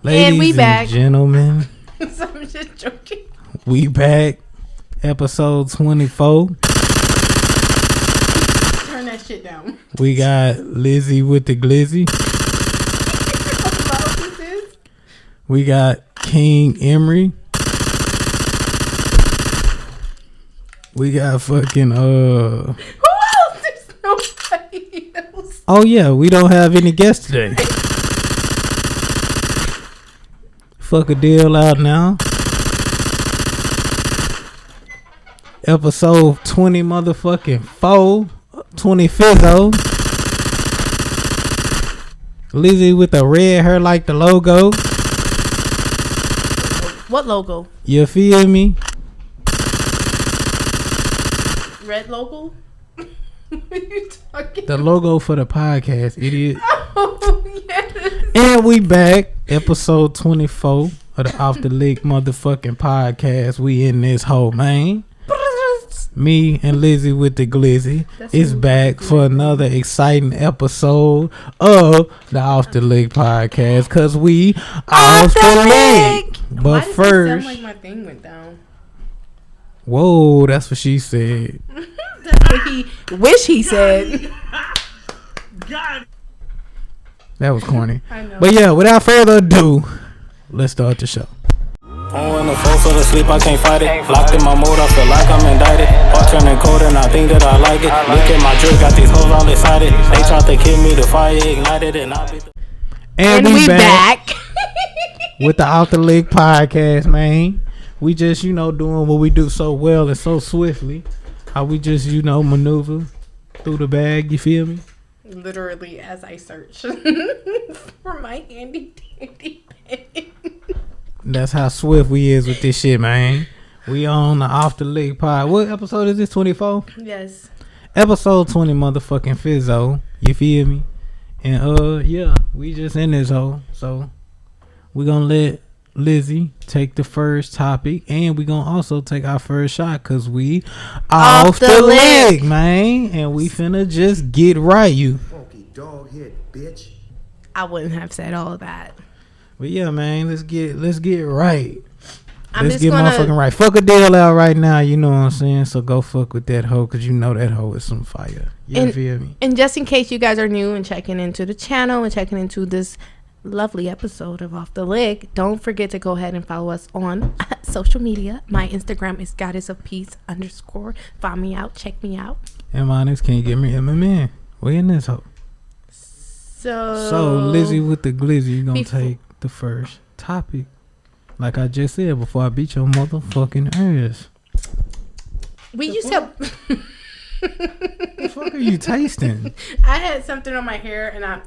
Ladies and we back. Gentlemen. So I'm just joking. We back. Episode 24. Turn that shit down. We got Lizzy with the Glizzy. We got KiNg EmErY. We got fucking Who else? There's nobody else. Oh yeah, we don't have any guests today. Fuck a deal out now. Episode 20 motherfucking 25th. Lizzy with the red hair like the logo. What logo? You feel me? Red logo? What are you talking The logo for the podcast, idiot. Oh, yes. And we back. Episode 24 of the Off the Liq motherfucking podcast. We in this whole man. Me and Lizzy with the Glizzy is back for another exciting episode of the Off the Liq podcast. Cause we off the Liq. But Why does first, it sound like my thing went down? Whoa, that's what she said. That's what he wish he said. God. That was corny. I know. But yeah, without further ado, let's start the show. On the floor, so to sleep, I can't fight it. Locked in my mode, I feel like I'm indicted. Heart turning cold, and I think that I like it. Look at my drip, got these hoes all excited. They tried to kill me, the fire ignited, and I beat the... And we back back. with the Off the Liq podcast, man. We just, doing what we do so well and so swiftly. How we just, maneuver through the bag, you feel me? Literally, as I search for my handy dandy pen. That's how swift we is with this shit, man. We on the Off the Liq pod. What episode is this? 24? Yes. Episode 20 motherfucking fizzo. You feel me? And yeah, we just in this hole. So we gonna let Lizzy take the first topic, and we gonna also take our first shot because we off the Liq, man. And we finna just get right, you Funky dog head, bitch. I wouldn't have said all of that. But yeah, man, let's get right. Let's get gonna... motherfucking right. Fuck a deal out right now, you know what I'm saying? So go fuck with that hoe, because you know that hoe is some fire. You feel me? And just in case you guys are new and checking into the channel and checking into this lovely episode of Off the Liq, don't forget to go ahead and follow us on social media. My Instagram is goddessofpeace_. Find me out. Check me out. And mine is KiNg EmErY. We in this hoe. So Lizzy with the Glizzy, you gonna take the first topic. Like I just said before I beat your motherfucking ass. We used to. What the fuck are you tasting? I had something on my hair and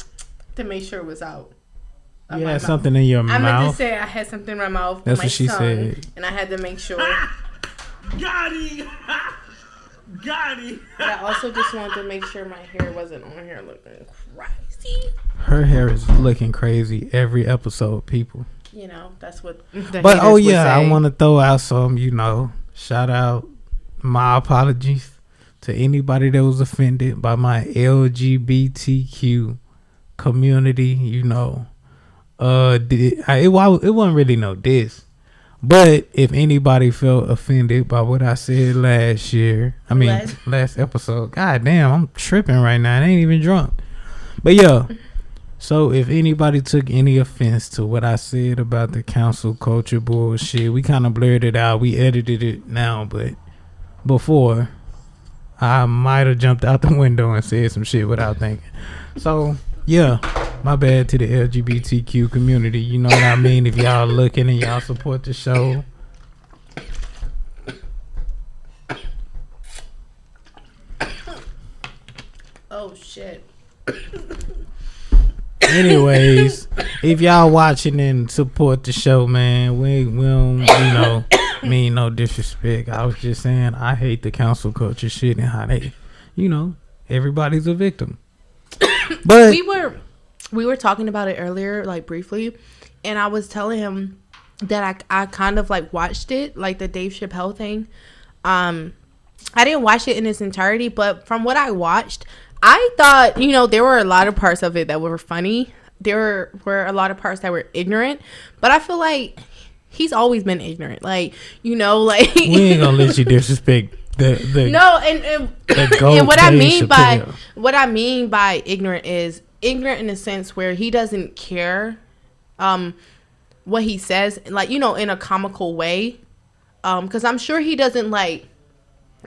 to make sure it was out. You had something in your mouth? I meant to say I had something in my mouth. That's my what she tongue, said. And I had to make sure. Got him. Got him. But I also just wanted to make sure my hair wasn't on here looking crazy. Her hair is looking crazy every episode, people. That's what. But oh yeah, I want to throw out some, shout out. My apologies to anybody that was offended by my LGBTQ community. It wasn't really no diss. But if anybody felt offended by what I said last episode, god damn, I'm tripping right now. I ain't even drunk. But yeah, so if anybody took any offense to what I said about the council culture bullshit, we kind of blurred it out. We edited it now, but before, I might have jumped out the window and said some shit without thinking. So yeah, my bad to the LGBTQ community. You know what I mean? If y'all looking and y'all support the show. Oh shit. Anyways, if y'all watching and support the show, man, we don't, mean no disrespect. I was just saying I hate the council culture shit and how they, everybody's a victim. But we were talking about it earlier, like briefly, and I was telling him that I kind of like watched it, like the Dave Chappelle thing. I didn't watch it in its entirety, but from what I watched, I thought, there were a lot of parts of it that were funny. there were a lot of parts that were ignorant, but I feel like he's always been ignorant. Like, you know, like we ain't gonna let you disrespect the no, and what I mean by ignorant is ignorant in the sense where he doesn't care what he says, like, you know, in a comical way, because I'm sure he doesn't like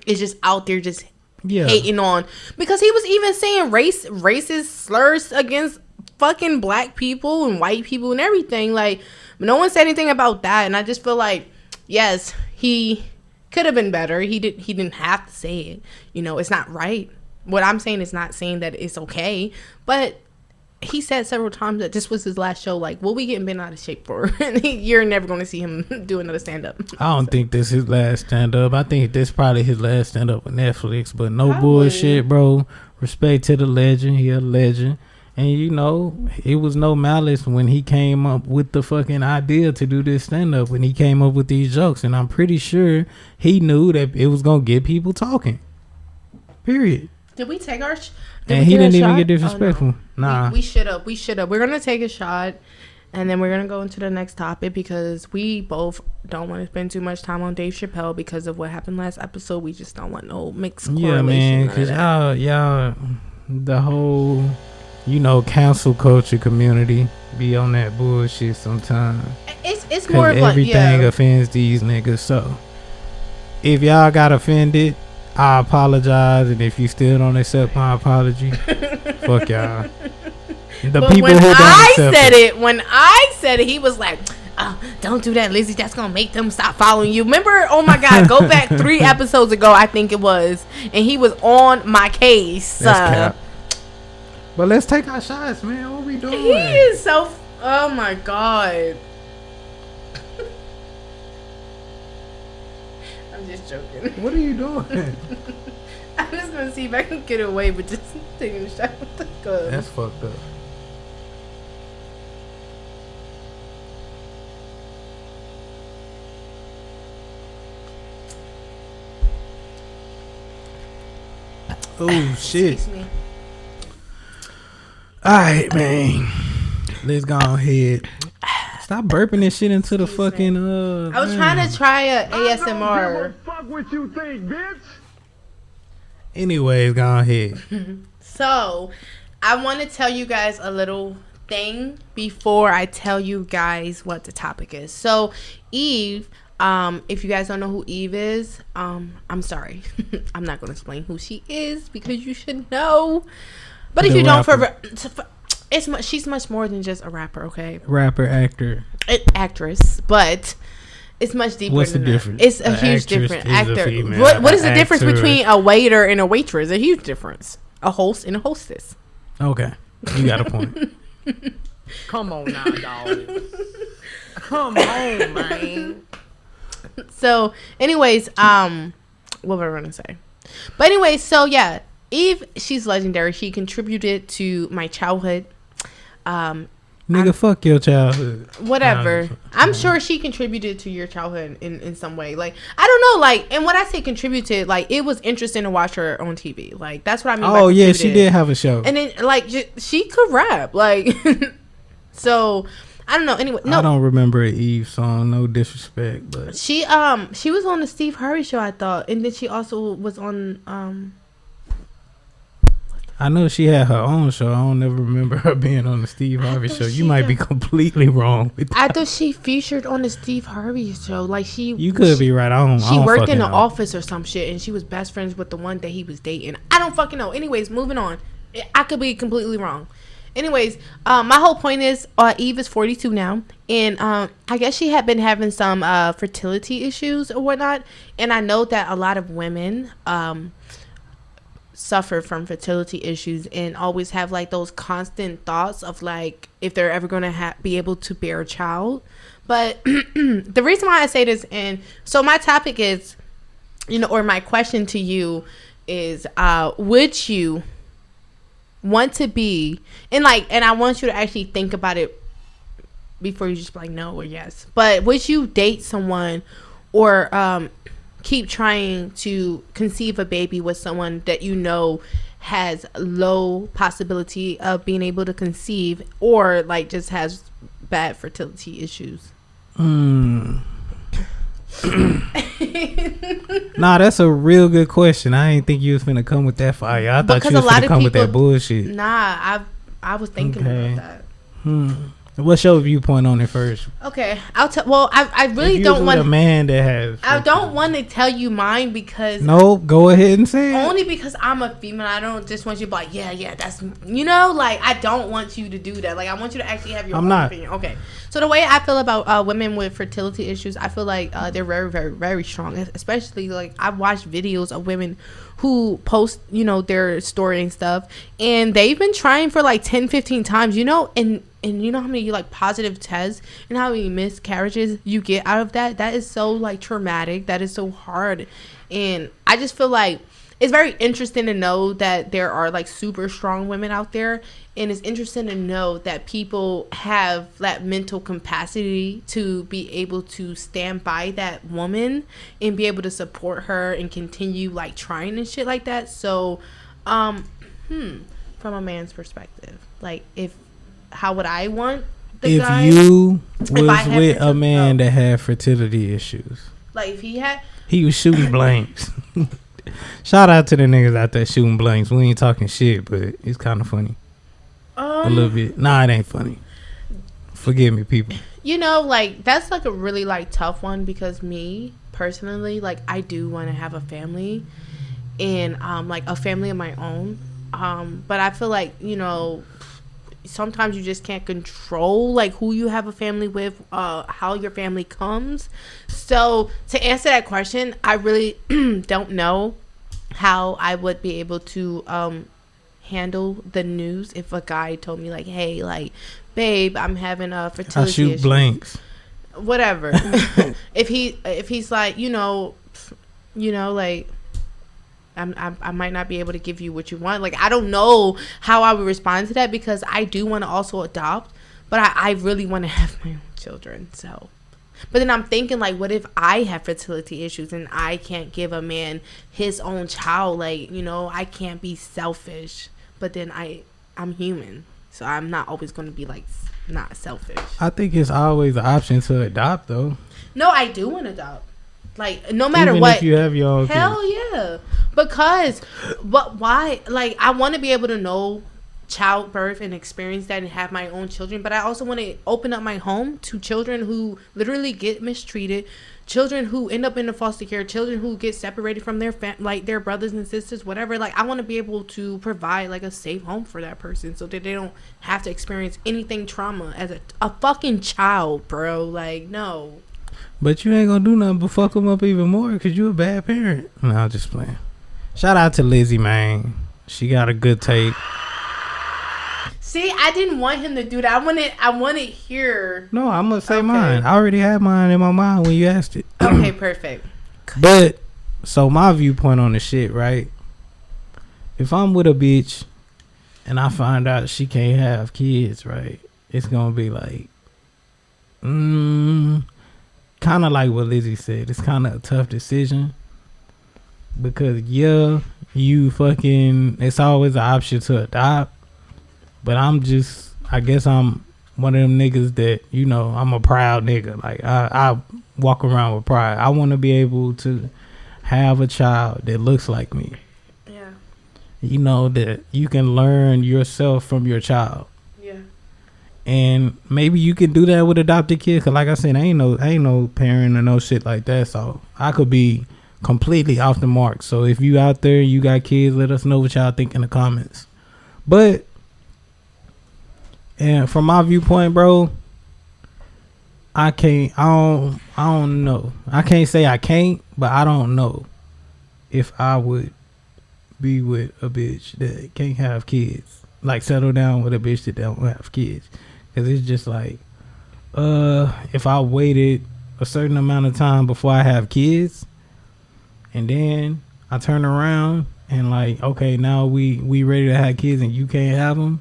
is just out there just hating on, because he was even saying racist slurs against fucking black people and white people and everything. Like, no one said anything about that, and I just feel like, yes, he could have been better. He didn't have to say it. You know, it's not right. What I'm saying is not saying that it's okay, but he said several times that this was his last show. Like, what we getting bent out of shape for? You're never going to see him do another stand-up. I don't think this is his last stand-up. I think this probably his last stand-up with Netflix. But no bullshit, bro. Respect to the legend. He a legend. And, you know, it was no malice when he came up with the fucking idea to do this stand-up, when he came up with these jokes. And I'm pretty sure he knew that it was going to get people talking. Period. Did we take our... and he didn't even get disrespectful. Oh, no. Nah. We should have. We're going to take a shot, and then we're going to go into the next topic, because we both don't want to spend too much time on Dave Chappelle because of what happened last episode. We just don't want no mixed correlation. Yeah, man, because y'all, the whole, you know, cancel culture community be on that bullshit sometimes. It's more of everything offends these niggas. So if y'all got offended, I apologize, and if you still don't accept my apology, fuck y'all. But people when who don't accept it, when I said it, he was like, "Oh, don't do that, Lizzy. That's gonna make them stop following you." Remember? Oh my God, go back 3 episodes ago, I think it was, and he was on my case. That's cap. But let's take our shots, man. What we doing? He is so. Oh my God. Just joking. What are you doing? I'm just gonna see if I can get away with just taking a shot with the gun. That's fucked up. Oh shit. Excuse me. Alright, man. Let's go ahead. Stop burping this shit into the fucking I was trying to try a ASMR. Fuck what you think, bitch. Anyways, go ahead. So, I want to tell you guys a little thing before I tell you guys what the topic is. So, Eve, if you guys don't know who Eve is, I'm sorry. I'm not going to explain who she is because you should know. But if you don't, she's much more than just a rapper, okay? Rapper, actor. Actress, but it's much deeper. What's the difference? It's a huge difference. Actor. What is the difference between a waiter and a waitress? A huge difference. A host and a hostess. Okay. You got a point. Come on now, dog. Come on, man. So, anyways, what was I going to say? But anyways, so yeah, Eve, she's legendary. She contributed to my childhood. Nigga, fuck your childhood. Whatever. I'm sure she contributed to your childhood in some way. Like, I don't know, like, and when I say contributed, like, it was interesting to watch her on TV. Like, that's what I mean by yeah, she did have a show. And then, like, she could rap. Like, so, I don't know. Anyway, no. I don't remember an Eve song, no disrespect, but. She was on the Steve Harvey show, I thought. And then she also was on, I know she had her own show. I don't ever remember her being on the Steve Harvey show. You might be completely wrong with that. I thought she featured on the Steve Harvey show. Like You could be right. She worked in the office or some shit, and she was best friends with the one that he was dating. I don't fucking know. Anyways, moving on. I could be completely wrong. Anyways, my whole point is Eve is 42 now, and I guess she had been having some fertility issues or whatnot, and I know that a lot of women suffer from fertility issues and always have like those constant thoughts of like if they're ever going to be able to bear a child. But the reason why I say this, and so my topic is, you know, or my question to you is, would you want to be, and I want you to actually think about it before you just be like no or yes, but would you date someone or keep trying to conceive a baby with someone that you know has low possibility of being able to conceive, or like just has bad fertility issues? Nah, that's a real good question. I didn't think you was finna come with that fire. I thought you was finna come with that bullshit. Nah, I was thinking about that. What's your viewpoint on it first? Okay, I'll tell. Well, I really don't want a man that has. I don't want to tell you mine because. No, go ahead and say it. Only because I'm a female. I don't just want you to be like, yeah, that's, you know, like, I don't want you to do that. Like, I want you to actually have your own opinion. Okay. So the way I feel about women with fertility issues, I feel like they're very, very, very strong. Especially, like, I've watched videos of women who post, you know, their story and stuff, and they've been trying for like 10, 15 times, you know, and you know how many like positive tests and how many miscarriages you get out of that. That is so like traumatic. That is so hard. And I just feel like it's very interesting to know that there are like super strong women out there, and it's interesting to know that people have that mental capacity to be able to stand by that woman and be able to support her and continue like trying and shit like that. So from a man's perspective, like, how would I want the guy? If you was with a man that had fertility issues, like if he was shooting blanks. Shout out to the niggas out there shooting blanks. We ain't talking shit, but it's kind of funny. A little bit. Nah, it ain't funny. Forgive me, people. You know, like, that's like a really like tough one, because me personally, like, I do want to have a family, and like a family of my own. But I feel like, you know, sometimes you just can't control like who you have a family with, how your family comes. So to answer that question, I really don't know how I would be able to handle the news if a guy told me like, hey, like, babe, I'm having a fertility issue. I shoot blanks. Whatever. if he's like, you know, like, I might not be able to give you what you want. Like, I don't know how I would respond to that, because I do want to also adopt, but I really want to have my own children. So, but then I'm thinking, like, what if I have fertility issues and I can't give a man his own child? Like, you know, I can't be selfish, but then I'm human, so I'm not always going to be like not selfish. I think it's always an option to adopt, though. No, I do want to adopt. Like, no matter even what, if you have your own hell kids. Yeah, because why? Like, I want to be able to know childbirth and experience that and have my own children, but I also want to open up my home to children who literally get mistreated, children who end up in the foster care, children who get separated from their like their brothers and sisters, whatever. Like, I want to be able to provide like a safe home for that person, so that they don't have to experience anything trauma as a fucking child, bro. Like, no. But you ain't gonna do nothing but fuck them up even more, because you a bad parent. No, I'm just playing. Shout out to Lizzy, man. She got a good tape. See, I didn't want him to do that. I wanted here. No, I'm gonna say mine. I already had mine in my mind when you asked it. Okay, perfect. But, so my viewpoint on the shit, right? If I'm with a bitch and I find out she can't have kids, right? It's gonna be like, kind of like what Lizzy said. It's kind of a tough decision, because it's always an option to adopt, but I guess I'm one of them niggas that, you know, I'm a proud nigga. Like, I walk around with pride. I want to be able to have a child that looks like me. Yeah. You know, that you can learn yourself from your child. And maybe you can do that with adopted kids, because like I said, I ain't no parent or no shit like that, so I could be completely off the mark. So if you out there, you got kids, let us know what y'all think in the comments. But, and from my viewpoint, bro, I don't know. I can't say I can't, but I don't know if I would be with a bitch that can't have kids. Like, settle down with a bitch that don't have kids. Because it's just like, if I waited a certain amount of time before I have kids, and then I turn around and like, okay, now we ready to have kids and you can't have them,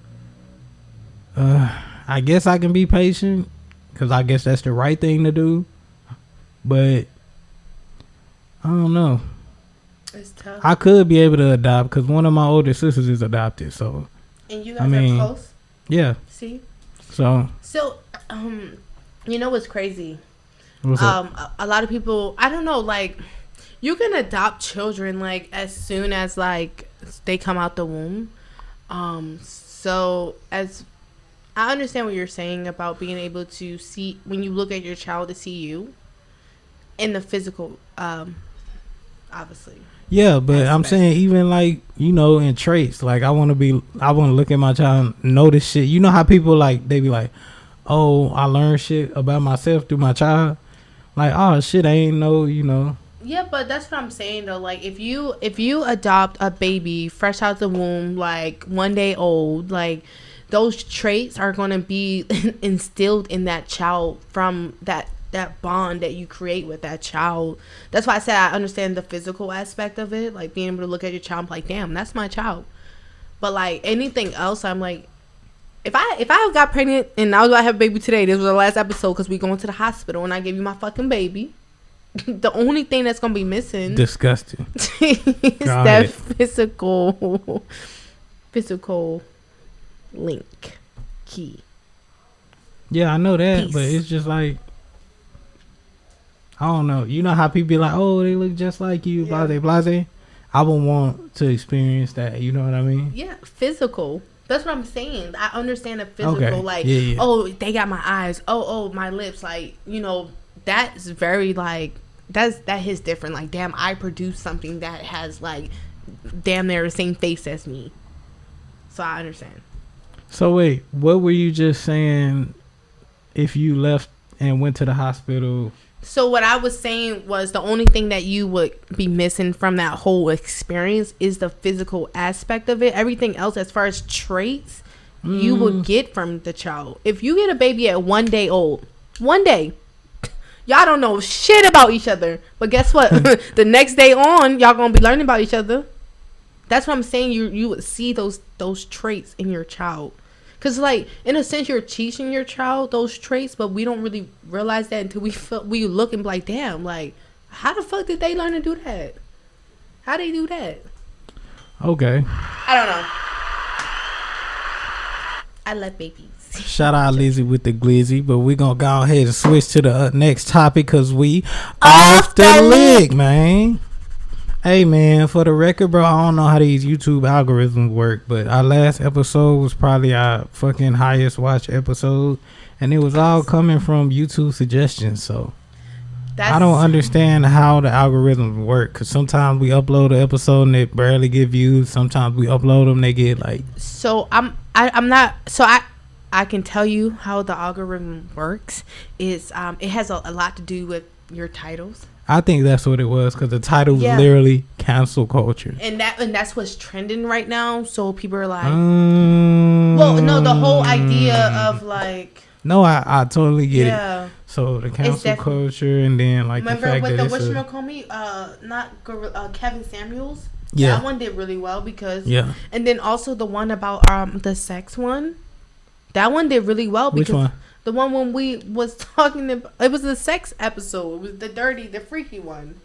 I guess I can be patient, because I guess that's the right thing to do. But I don't know. It's tough. I could be able to adopt because one of my older sisters is adopted. So, And you guys are close? Yeah. See? So, you know what's crazy? what's up? A lot of people, I don't know, like, you can adopt children, like, as soon as, like, they come out the womb. So, as I understand what you're saying about being able to see, when you look at your child, to see you in the physical, obviously. Yeah, but I'm saying even like, you know, in traits, like I want to look at my child and notice shit. You know how people like, they be like, oh, I learned shit about myself through my child. Like, oh shit, I ain't know, you know. Yeah, but that's what I'm saying though. Like if you adopt a baby fresh out the womb, like 1 day old, like those traits are going to be instilled in that child from that bond that you create with that child. That's why I said I understand the physical aspect of it, like being able to look at your child and be like, damn, that's my child. But like anything else, I'm like, if I got pregnant and I was about to have a baby today, this was the last episode because we going to the hospital and I gave you my fucking baby, the only thing that's gonna be missing, disgusting, is that physical link key. Yeah, I know that, Peace. but it's just like, I don't know. You know how people be like, oh, they look just like you, blase, blase. I would want to experience that. You know what I mean? Yeah, physical. That's what I'm saying. I understand the physical. Okay. Like, yeah. Oh, they got my eyes. Oh, my lips. Like, you know, that's very like, that hits different. Like, damn, I produce something that has like, damn near the same face as me. So I understand. So wait, what were you just saying? If you left and went to the hospital. So what I was saying was the only thing that you would be missing from that whole experience is the physical aspect of it. Everything else, as far as traits, you would get from the child. If you get a baby at 1 day old, 1 day, y'all don't know shit about each other. But guess what? The next day on, y'all gonna be learning about each other. That's what I'm saying. You would see those traits in your child. Because, like, in a sense, you're teaching your child those traits, but we don't really realize that until we look and be like, damn, like, how the fuck did they learn to do that? How they do that? Okay. I don't know. I love babies. Shout out Lizzy with the Glizzy, but we're going to go ahead and switch to the next topic because we off the Liq, man. Hey, man, for the record, bro, I don't know how these YouTube algorithms work, but our last episode was probably our fucking highest watch episode, and it was all coming from YouTube suggestions, so I don't understand how the algorithms work, because sometimes we upload an episode and it barely get views, sometimes we upload them, they get like... So, I can tell you how the algorithm works. Is it has a lot to do with your titles. I think that's what it was, because the title was literally cancel culture, and that's what's trending right now. So people are like, well, no, the whole idea of like, no, I totally get it. So the cancel culture, and then like remember the fact with that the whatchamacallit, Kevin Samuels. Yeah, that one did really well because and then also the one about the sex one, that one did really well because. Which one? The one when we was talking about, it was the sex episode. It was the freaky one.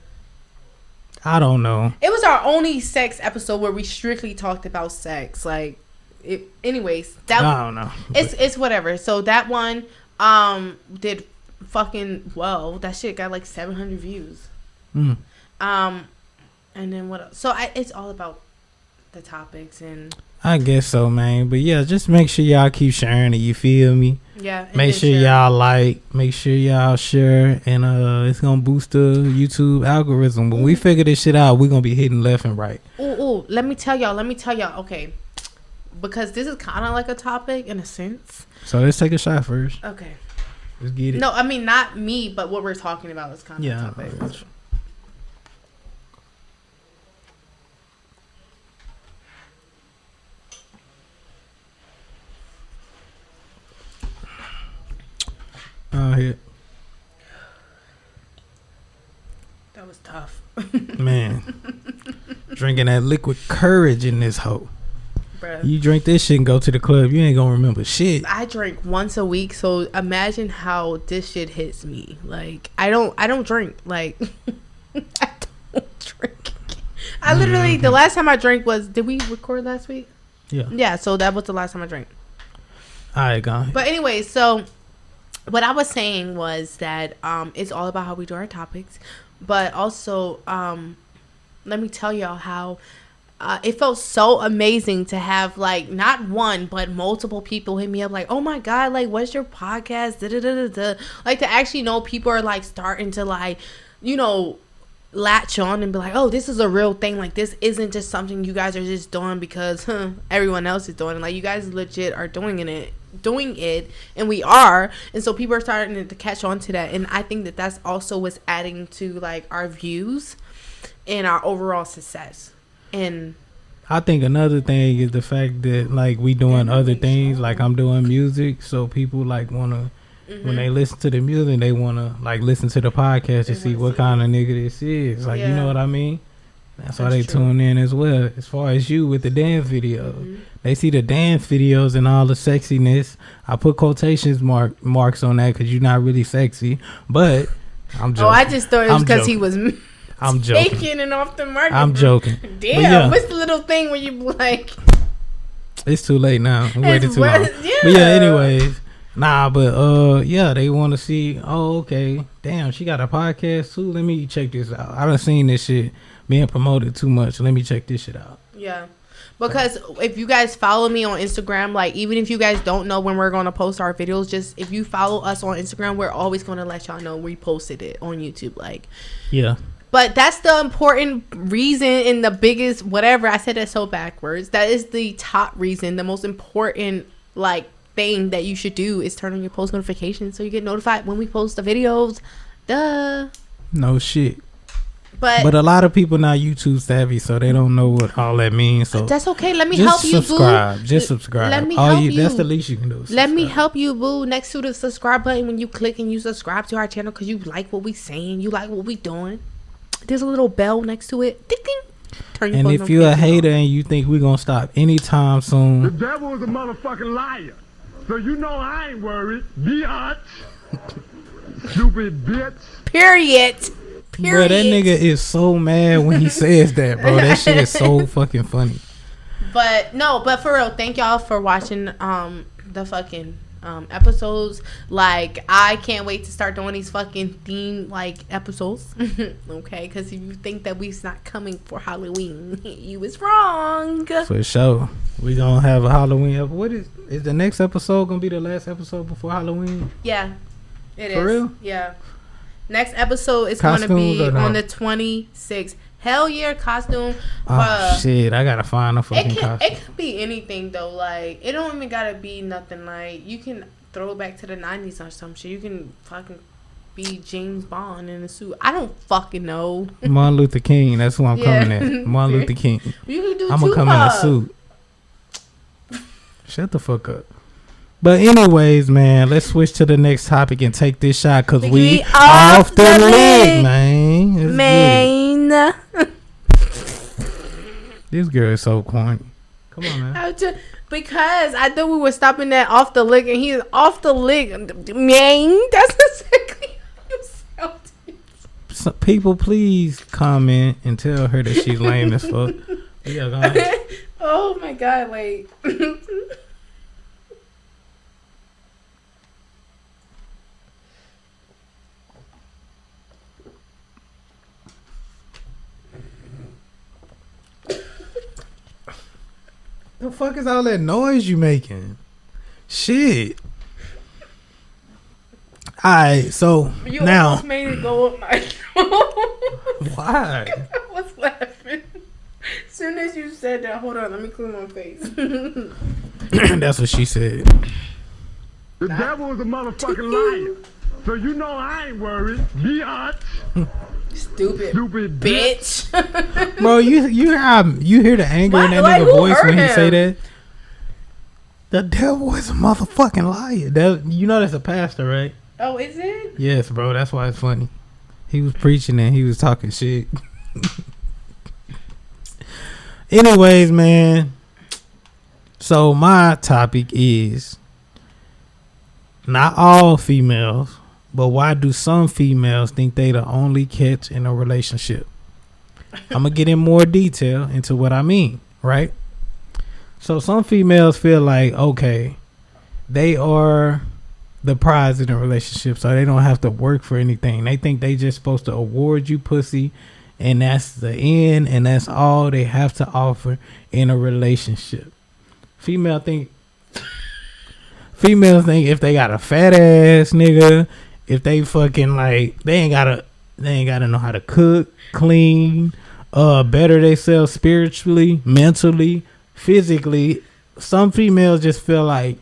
I don't know. It was our only sex episode where we strictly talked about sex. Like, anyways, that I don't know. It's whatever. So that one did fucking well. That shit got like 700 views. And then what else? So it's all about the topics and. I guess so, man. But yeah, just make sure y'all keep sharing it. You feel me? Yeah. Make sure y'all like. Make sure y'all share, and it's gonna boost the YouTube algorithm. When we figure this shit out, we're gonna be hitting left and right. Ooh. Let me tell y'all. Okay, because this is kind of like a topic in a sense. So let's take a shot first. Okay. Let's get it. No, I mean not me, but what we're talking about is kind of a topic. Here. That was tough. Man. Drinking that liquid courage in this hoe. Bruh. You drink this shit and go to the club, you ain't gonna remember shit. I drink once a week, so imagine how this shit hits me. Like I don't drink. Like I don't drink. I literally the last time I drank was. Did we record last week? Yeah. Yeah. So that was the last time I drank. All right, go ahead. But anyway, so what I was saying was that it's all about how we do our topics, but also let me tell y'all how it felt so amazing to have like not one but multiple people hit me up like, oh my god, like what's your podcast? Like to actually know people are like starting to like, you know, latch on and be like, oh, this is a real thing. Like this isn't just something you guys are just doing because everyone else is doing it. Like you guys legit are doing it, and we are, and so people are starting to catch on to that. And I think that that's also what's adding to like our views and our overall success. And I think another thing is the fact that like we doing other things, like I'm doing music, so people like wanna when they listen to the music, they wanna like listen to the podcast to see what kind of nigga this is. Like you know what I mean? That's why they tune in as well. As far as you with the dance videos, they see the dance videos and all the sexiness. I put quotations marks on that because you're not really sexy, but I'm joking. Oh, I just thought it was because he was. I'm joking. Taking it off the market. I'm joking. Damn, what's the little thing where you like? It's too late now. We waited too long. Yeah. But yeah, anyways. Nah, but yeah, they want to see, oh, okay. Damn, she got a podcast too. Let me check this out. I done seen this shit being promoted too much. Let me check this shit out. Yeah. Because if you guys follow me on Instagram, like even if you guys don't know when we're going to post our videos, just if you follow us on Instagram, we're always going to let y'all know we posted it on YouTube. Like, yeah. But that's the important reason and the biggest whatever. I said that so backwards. That is the top reason. The most important like thing that you should do is turn on your post notifications so you get notified when we post the videos. Duh. No shit. But a lot of people not YouTube savvy, so they don't know what all that means. So that's okay. Let me help you, subscribe. Boo. Just subscribe. Let me help you. That's the least you can do. Let me help you, boo. Next to the subscribe button, when you click and you subscribe to our channel because you like what we saying, you like what we doing. There's a little bell next to it. Ding, ding. Turn your and phone if you're a hater and you think we're gonna stop anytime soon, The devil is a motherfucking liar. So you know I ain't worried. Biatch. Stupid bitch. Period. Bro, that nigga is so mad when he says that, bro. That shit is so fucking funny. But for real, thank y'all for watching the fucking episodes. Like, I can't wait to start doing these fucking theme like episodes. Okay, because if you think that we's not coming for Halloween, you was wrong. For sure, we gonna have a Halloween episode. What is the next episode gonna be? The last episode before Halloween? Yeah, it is. For real? Yeah. Next episode is going to be on the 26th. Hell yeah, costume. Oh shit, I gotta find a fucking costume. It could be anything though. Like, it don't even gotta be nothing. Like, you can throw it back to the 90s or some shit. You can fucking be James Bond in a suit. I don't fucking know. Martin Luther King. That's who I'm coming at. Martin Luther King. You can do. I'm gonna come in a suit. Shut the fuck up. But anyways, man, let's switch to the next topic and take this shot because we off the Liq, man. Man. This girl is so corny. Come on, man. Because I thought we were stopping that off the Liq, and he's off the Liq. Man, that's exactly how you sound. So people, please comment and tell her that she's lame as fuck. Yeah, go ahead. Oh my god, wait. The fuck is all that noise you making? Shit. Alright, so you now almost made it go up my why? I was laughing. As soon as you said that, hold on, let me clean my face. That's what she said. The devil is a motherfucking liar. So you know I ain't worried. Biatch. Stupid bitch. Bro, you hear the anger in that nigga voice when he say that? The devil is a motherfucking liar. You know that's a pastor, right? Oh, is it? Yes, bro. That's why it's funny. He was preaching and he was talking shit. Anyways, man. So my topic is not all females, but why do some females think they the only catch in a relationship? I'm gonna get in more detail into what I mean, right? So some females feel like, okay, they are the prize in a relationship, so they don't have to work for anything. They think they just supposed to award you pussy, and that's the end, and that's all they have to offer in a relationship. Females think if they got a fat ass nigga, if they fucking like, they ain't gotta know how to cook, clean, better themselves spiritually, mentally, physically. Some females just feel like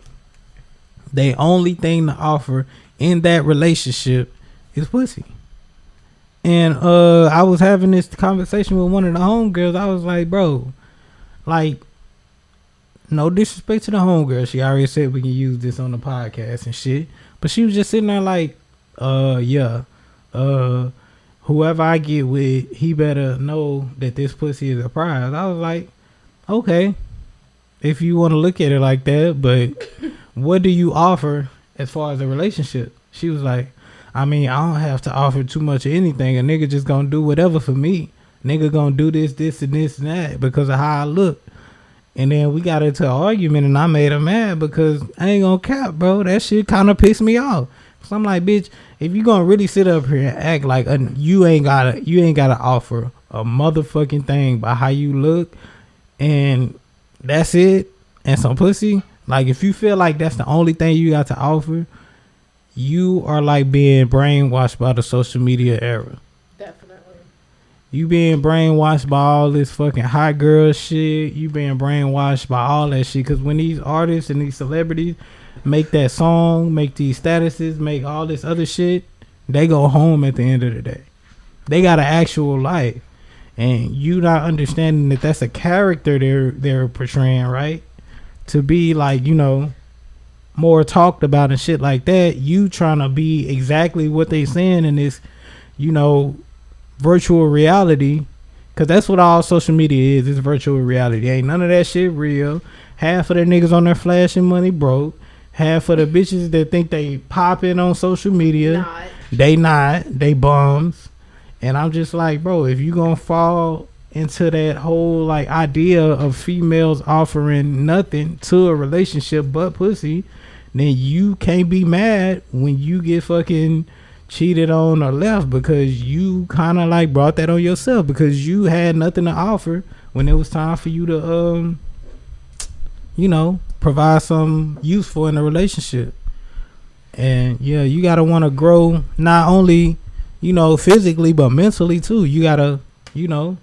the only thing to offer in that relationship is pussy. And I was having this conversation with one of the homegirls. I was like, bro, like, no disrespect to the homegirl. She already said we can use this on the podcast and shit. But she was just sitting there like, whoever I get with, he better know that this pussy is a prize. I was like, okay, if you want to look at it like that, but what do you offer as far as a relationship? She was like, I mean, I don't have to offer too much of anything. A nigga just gonna do whatever for me. Nigga gonna do this and this and that because of how I look. And then we got into an argument and I made her mad because I ain't gonna cap, bro. That shit kind of pissed me off. So I'm like, bitch, if you gonna really sit up here and act like you ain't gotta offer a motherfucking thing by how you look and that's it, and some pussy, like if you feel like that's the only thing you got to offer, you are like being brainwashed by the social media era. Definitely. You being brainwashed by all this fucking hot girl shit. You being brainwashed by all that shit. Because when these artists and these celebrities make that song, make these statuses, make all this other shit, they go home at the end of the day. They got an actual life. And you not understanding that that's a character they're portraying, right? To be like, you know, more talked about and shit like that. You trying to be exactly what they saying in this, you know, virtual reality. Because that's what all social media is. It's virtual reality. Ain't none of that shit real. Half of the niggas on there flashing money broke. Half of the bitches that think they popping on social media, they not. They bums. And I'm just like, bro, if you gonna fall into that whole like idea of females offering nothing to a relationship but pussy, then you can't be mad when you get fucking cheated on or left, because you kind of like brought that on yourself because you had nothing to offer when it was time for you to you know, provide something useful in a relationship. And yeah, you gotta want to grow, not only, you know, physically but mentally too. You gotta, you know,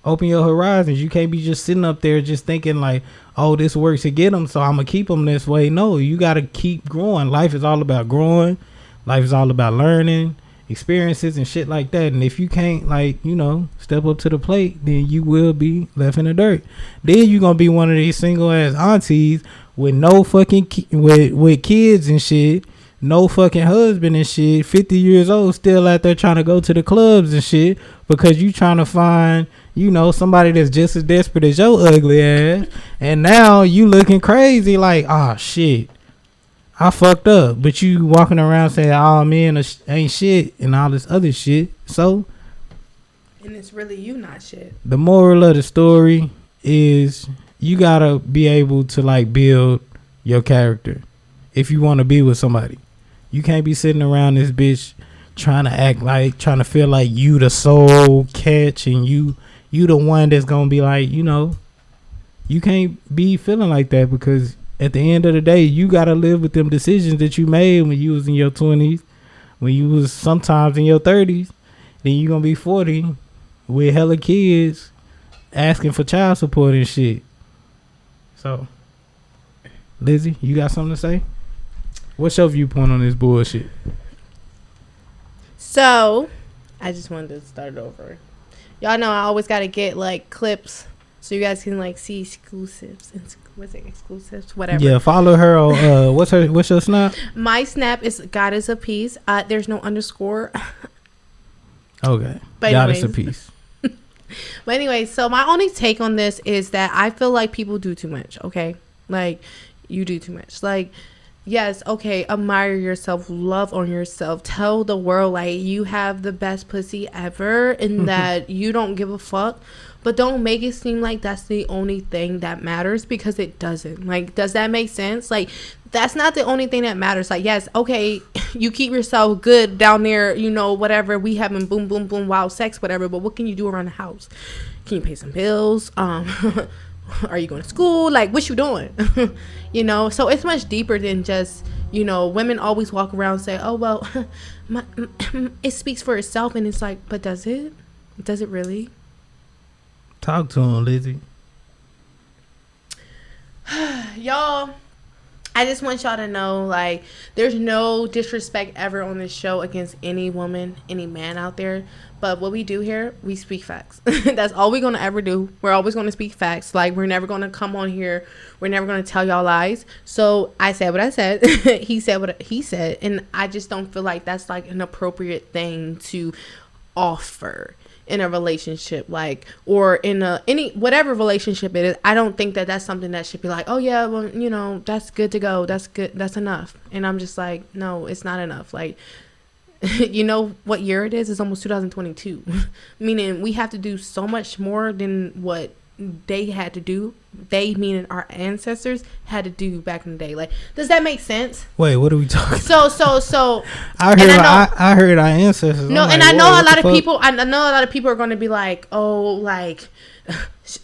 open your horizons. You can't be just sitting up there just thinking like, oh, this works to get them, so I'm gonna keep them this way. No, you gotta keep growing. Life is all about growing. Life is all about learning, experiences and shit like that. And if you can't, like, you know, step up to the plate, then you will be left in the dirt. Then you gonna be one of these single ass aunties with no fucking with kids and shit, no fucking husband and shit, 50 years old, still out there trying to go to the clubs and shit because you trying to find, you know, somebody that's just as desperate as your ugly ass. And now you looking crazy like, oh shit, I fucked up. But you walking around saying all men ain't shit and all this other shit. So, and it's really you not shit. The moral of the story is you gotta be able to like build your character if you want to be with somebody. You can't be sitting around this bitch trying to feel like you the sole catch and you the one that's gonna be like, you know, you can't be feeling like that, because at the end of the day, you gotta live with them decisions that you made when you was in your 20s, when you was sometimes in your 30s. Then you gonna be 40 with hella kids asking for child support and shit. So, Lizzy, you got something to say? What's your viewpoint on this bullshit? So, I just wanted to start over. Y'all know I always got to get, like, clips so you guys can, like, see exclusives. What's it? Exclusives? Whatever. Yeah, follow her on, what's your snap? My snap is Goddess of Peace. There's no underscore. Okay. But Goddess of Peace. But anyway, so my only take on this is that I feel like people do too much, okay? Like, you do too much. Like, yes, okay, admire yourself, love on yourself, tell the world like you have the best pussy ever and that you don't give a fuck, but don't make it seem like that's the only thing that matters, because it doesn't. Like, does that make sense? Like, that's not the only thing that matters. Like, yes, okay, you keep yourself good down there, you know, whatever, we having boom boom boom wild sex, whatever, but what can you do around the house? Can you pay some bills? Are you going to school? Like, what you doing? You know, so it's much deeper than just, you know, women always walk around and say, oh, well, it speaks for itself. And it's like, but does it? Does it really? Talk to him, Lizzy. Y'all, I just want y'all to know, like, there's no disrespect ever on this show against any woman, any man out there. But what we do here, we speak facts. That's all we're going to ever do. We're always going to speak facts. Like, we're never going to come on here. We're never going to tell y'all lies. So I said what I said. He said what he said. And I just don't feel like that's, like, an appropriate thing to offer in a relationship, like, or in any whatever relationship it is. I don't think that that's something that should be like, oh yeah, well, you know, that's good to go, that's good, that's enough. And I'm just like, no, it's not enough. Like, you know what year it is? It's almost 2022. Meaning we have to do so much more than what they had to do. They, meaning our ancestors, had to do back in the day. Like, does that make sense? Wait, what are we talking? So I heard our ancestors. No, and I know a lot of people. I know a lot of people are going to be like, oh, like,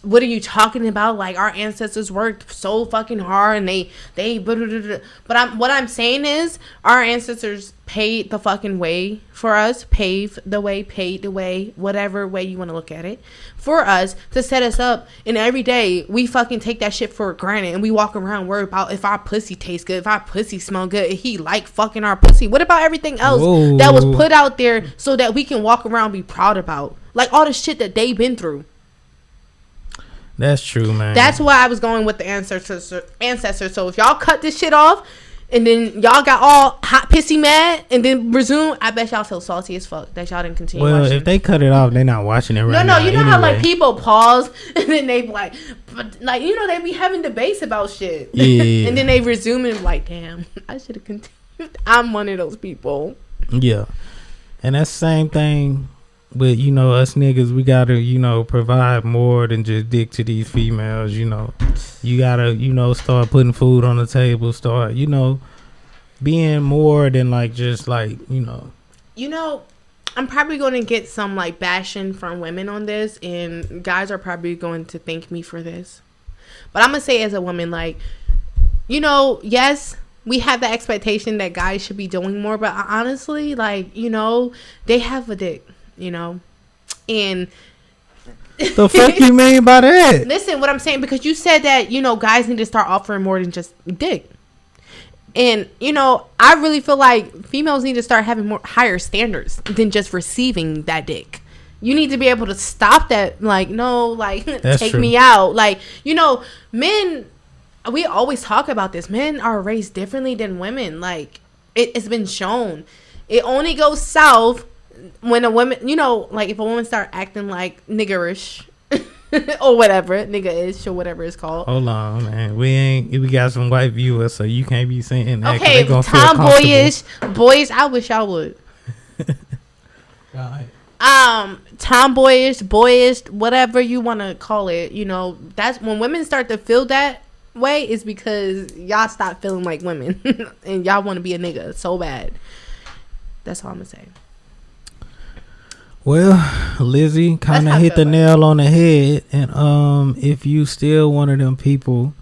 what are you talking about? Like, our ancestors worked so fucking hard and they but what I'm saying is our ancestors paid the fucking way for us, paid the way, whatever way you want to look at it, for us to set us up. And every day we fucking take that shit for granted and we walk around worried about if our pussy tastes good, if our pussy smell good, if he like fucking our pussy. What about everything else that was put out there so that we can walk around and be proud about? Like, all the shit that they've been through. That's true, man. That's why I was going with the ancestors. So if y'all cut this shit off and then y'all got all hot, pissy mad and then resume, I bet y'all feel salty as fuck that y'all didn't continue watching. Well, if they cut it off, they're not watching it right now. No, you know how, like, people pause and then they be like, but, like, you know, they be having debates about shit. Yeah. And then they resume and like, damn, I should have continued. I'm one of those people. Yeah. And that's the same thing. But, you know, us niggas, we gotta, you know, provide more than just dick to these females, you know. You gotta, you know, start putting food on the table, start, you know, being more than, like, just, like, you know. You know, I'm probably going to get some, like, bashing from women on this, and guys are probably going to thank me for this. But I'm going to say as a woman, like, you know, yes, we have the expectation that guys should be doing more, but honestly, like, you know, they have a dick. You know, and the fuck you mean by that? Listen, what I'm saying, because you said that, you know, guys need to start offering more than just dick. And, you know, I really feel like females need to start having more higher standards than just receiving that dick. You need to be able to stop that. Like, no, like, take true. me out. Like, you know, men, we always talk about this. Men are raised differently than women. Like, it's been shown. It only goes south when a woman, you know, like, if a woman start acting like niggerish or whatever, nigga-ish or whatever it's called. Hold on, man. We got some white viewers, so you can't be saying that. Okay, tomboyish, boys. I wish I would. Tomboyish, boyish, whatever you want to call it. You know, that's when women start to feel that way, is because y'all stop feeling like women and y'all want to be a nigga so bad. That's all I'm gonna say. Well, Lizzy kind of hit the nail on the head. And if you still one of them people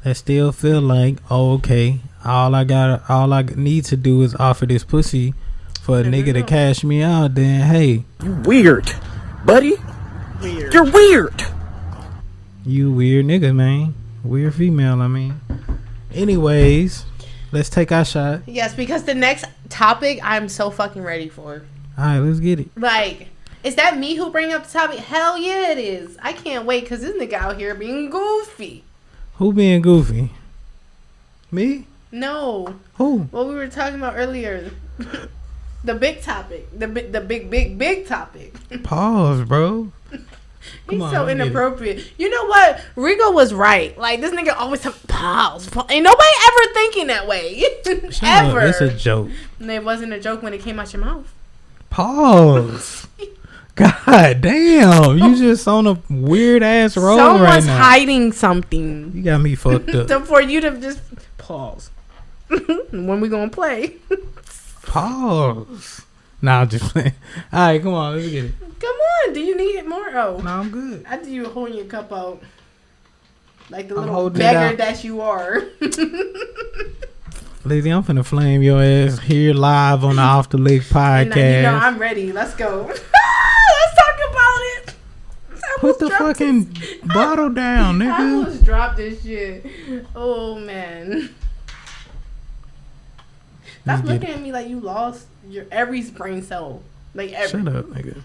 that still feel like, oh, okay, all I need to do is offer this pussy for a nigga to cash me out, then hey, you weird, buddy. Weird. You're weird. You weird nigga, man. Weird female, I mean. Anyways, let's take our shot. Yes, because the next topic I'm so fucking ready for. All right, let's get it. Like, is that me who bring up the topic? Hell yeah, it is. I can't wait because this nigga out here being goofy. Who being goofy? Me? No. Who? What we were talking about earlier. The big topic. The big topic. Pause, bro. He's so inappropriate. You know what? Rico was right. Like, this nigga always pause. Ain't nobody ever thinking that way. Ever. It's a joke. And it wasn't a joke when it came out your mouth. Pause. God damn. You just on a weird ass roll right now. Someone's hiding something. You got me fucked up. So for you to just pause. When we gonna play? Pause. Nah, I'm just playing. All right, come on. Let's get it. Come on. Do you need it more? Oh. No, I'm good. I think you were holding your cup out. Like the I'm little beggar that you are. Lizzy, I'm finna flame your ass here live on the Off the Liq podcast. And, you know, I'm ready. Let's go. Let's talk about it. Put the fucking bottle down, nigga. I almost dropped this shit. Oh, man. Stop looking at me like you lost your every brain cell. Like every. Shut up, nigga.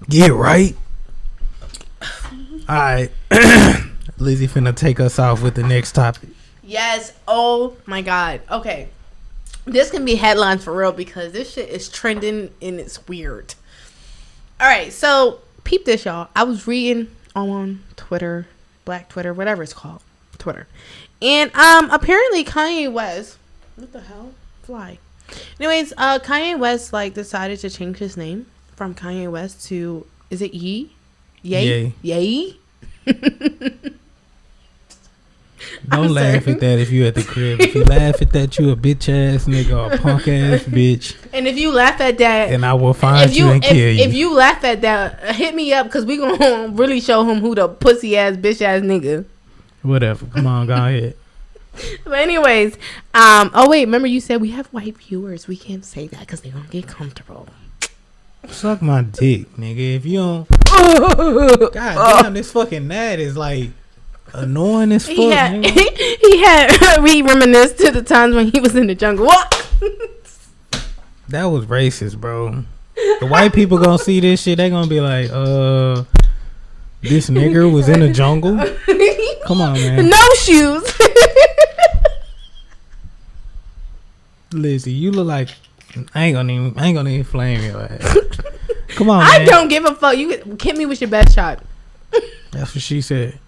Get right. Alright. Lizzy finna take us off with the next topic. Yes. Oh my God. Okay. This can be headlines for real because this shit is trending and it's weird. Alright, so peep this, y'all. I was reading on Twitter, Black Twitter, whatever it's called. Twitter. And apparently Kanye West, what the hell? Fly. Anyways, Kanye West decided to change his name from Kanye West to, is it Ye? Yay? Yay? Don't laugh at that if you at the crib. If you laugh at that, you a bitch ass nigga or a punk ass bitch. And if you laugh at that, and I will find you and kill you. If you laugh at that, hit me up because we gonna really show him who the pussy ass bitch ass nigga. Whatever. Come on, go ahead. But anyways, oh wait, remember you said we have white viewers. We can't say that because they gonna get comfortable. Suck my dick, nigga. If you don't, God damn, this fucking gnat is like annoying as fuck. He reminisced to the times when he was in the jungle. That was racist, bro. The white people gonna see this shit. They gonna be like, this nigger was in the jungle. Come on, man. No shoes. Lizzy, you look like I ain't gonna even flame your ass. Come on, man. I don't give a fuck. You hit me with your best shot. That's what she said.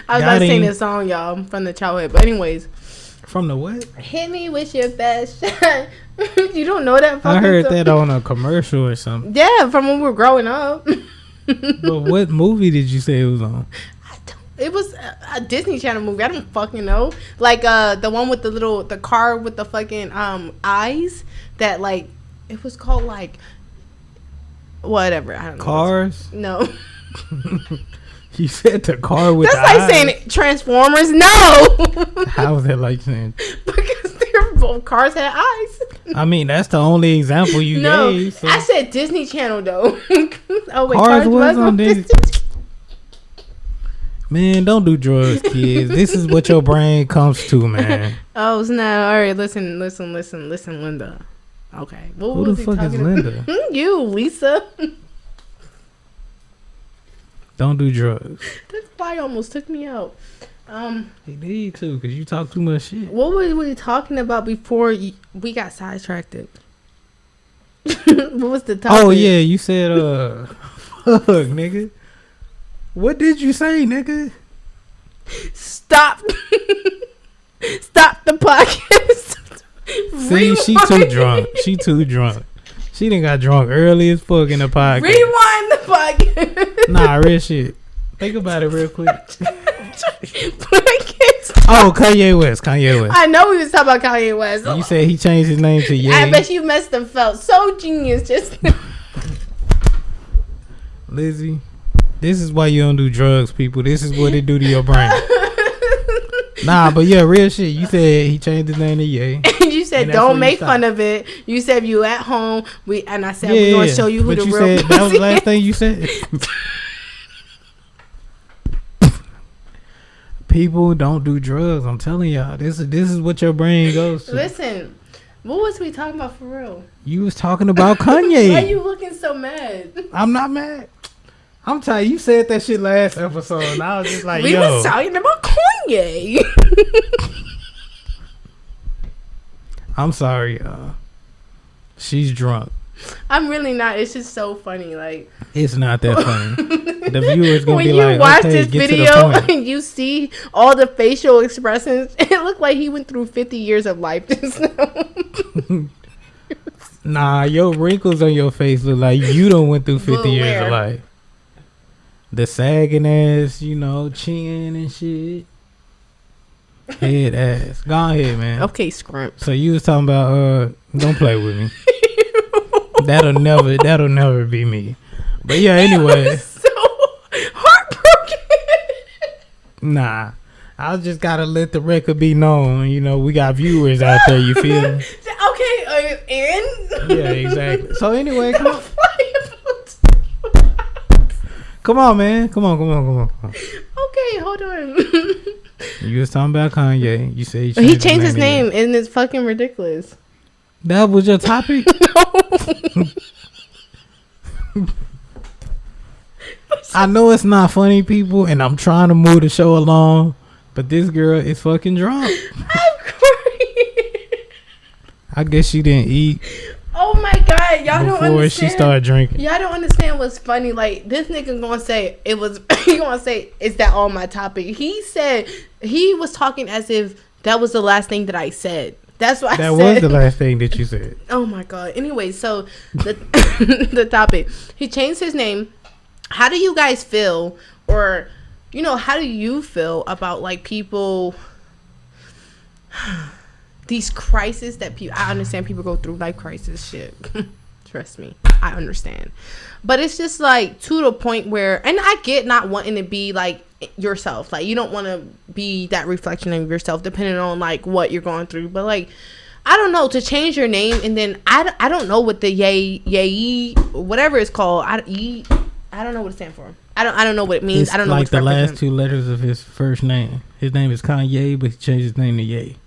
I was about to sing this song, y'all, from the childhood. But anyways, from the what? Hit me with your best shot. You don't know that? I heard that on a commercial or something. Yeah, from when we were growing up. But what movie did you say it was on? It was a Disney Channel movie. I don't fucking know. Like the one with the car with the fucking eyes that it was called whatever. I don't know. Cars? No. You said the car with That's like eyes. saying Transformers. No. How is that like saying? Because both cars had eyes. I mean, that's the only example you gave. So. I said Disney Channel though. Oh wait, Cars was on Disney. Man, don't do drugs, kids. This is what your brain comes to, man. Oh, it's not. All right, listen, Linda. Okay. Who the fuck is Linda? You, Lisa. Don't do drugs. That fly almost took me out. He need to, because you talk too much shit. What were we talking about before we got sidetracked? What was the topic? Oh, yeah, you said, fuck, nigga. What did you say, nigga? Stop the podcast. See, she too drunk. She done got drunk early as fuck in the podcast. Rewind the podcast. Nah, real shit. Think about it real quick. Oh, Kanye West. I know we was talking about Kanye West. You said he changed his name to Ye. I bet you must have felt so genius just. Lizzy, this is why you don't do drugs, people. This is what it do to your brain. Nah, but yeah, real shit. You said he changed his name to Ye. You said don't make fun of it. You said if you at home, and I said we're gonna show you who the real said, that was the last thing you said. People don't do drugs. I'm telling y'all, this is what your brain goes to. Listen, what was we talking about for real? You was talking about Kanye. Why are you looking so mad? I'm not mad. I'm telling you, said that shit last episode, and I was just like, we was talking about Kanye. I'm sorry. She's drunk. I'm really not. It's just so funny. Like, it's not that funny. The viewers gonna when be you like, watch okay, this get to the video point. and you see all the facial expressions, it looked like he went through 50 years of life just now. Nah, your wrinkles on your face look like you done went through 50 years where? of life. The sagging ass, you know, chin and shit. Head ass. Go ahead, man. Okay, scrimp. So you was talking about don't play with me. That'll never be me. But yeah, anyway. So heartbroken. Nah. I just gotta let the record be known. You know, we got viewers out there, you feel me? Okay, and Yeah, exactly. So anyway, come on. Come on, man. Come on. Okay, hold on. You was talking about Kanye. You said He changed his name, and it's fucking ridiculous. That was your topic? I know it's not funny, people, and I'm trying to move the show along, but this girl is fucking drunk. I'm crying. I guess she didn't eat. Oh my god, y'all don't understand. Before she started drinking. Y'all don't understand what's funny. Like, this nigga gonna say it was. He gonna say, "Is that on my topic?" He said he was talking as if that was the last thing that I said. That's what I said. That was the last thing that you said. Oh my god. Anyway, so the the topic. He changed his name. How do you guys feel, or how do you feel about like people? These crises that people, I understand people go through life crisis shit. Trust me, I understand. But it's just like to the point where, and I get not wanting to be like yourself. Like, you don't want to be that reflection of yourself depending on like what you're going through. But like, I don't know, to change your name and then I don't know what the yay whatever it's called. I don't know what it stands for. I don't know what it means. It's I don't know like the last two letters of his first name. His name is Kanye, but he changed his name to Ye.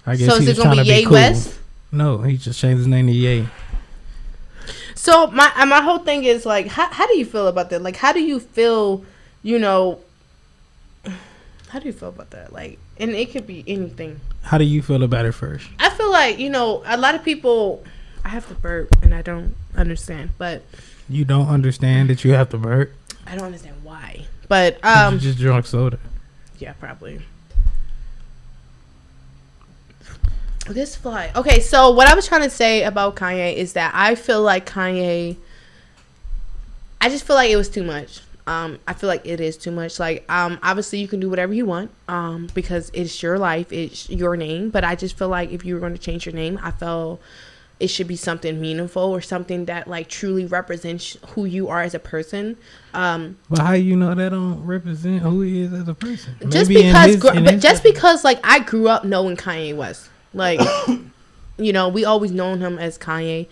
I guess so he is was it gonna trying be to Ye be cool. West? No, he just changed his name to Ye. So my whole thing is like, how do you feel about that? Like, how do you feel? How do you feel about that? Like, and it could be anything. How do you feel about it first? I feel like a lot of people. I have to burp, and I don't understand, but You don't understand that you have to burp? I don't understand why. But You just drunk soda. yeah, probably. This fly. Okay, so what I was trying to say about Kanye is that I feel like Kanye. I just feel like it was too much. I feel like it is too much. Like, obviously you can do whatever you want, because it's your life, it's your name. But I just feel like if you were going to change your name, I felt it should be something meaningful or something that like truly represents who you are as a person. But how you know that don't represent who he is as a person? Just Maybe because like I grew up knowing Kanye West. Like, we always known him as Kanye.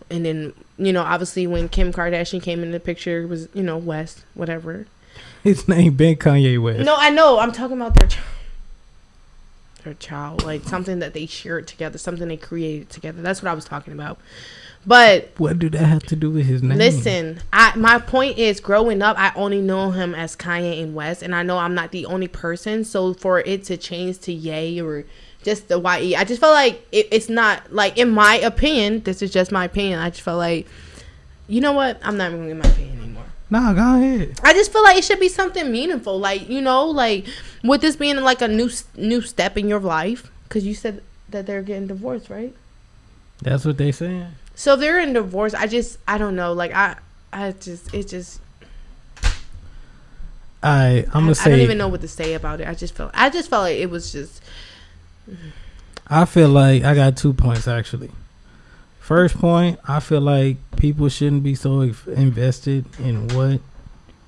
And then, obviously when Kim Kardashian came in the picture, it was, West, whatever. His name been Kanye West. No, I know. I'm talking about their child. Like, something that they shared together, something they created together. That's what I was talking about. But what do that have to do with his name? Listen, my point is, growing up, I only know him as Kanye and West. And I know I'm not the only person. So for it to change to Ye or just the YE, I just felt like it's not, like, in my opinion, this is just my opinion, I just felt like, you know what, I'm not even gonna give my opinion anymore. Nah, go ahead. I just feel like it should be something meaningful, like, like, with this being like a new step in your life, because you said that they're getting divorced, right? That's what they saying. So if they're in divorce, I don't know, like, I'm gonna say, I don't even know what to say about it. I just felt like it was just. I feel like I got 2 points actually. First point, I feel like people shouldn't be so invested in what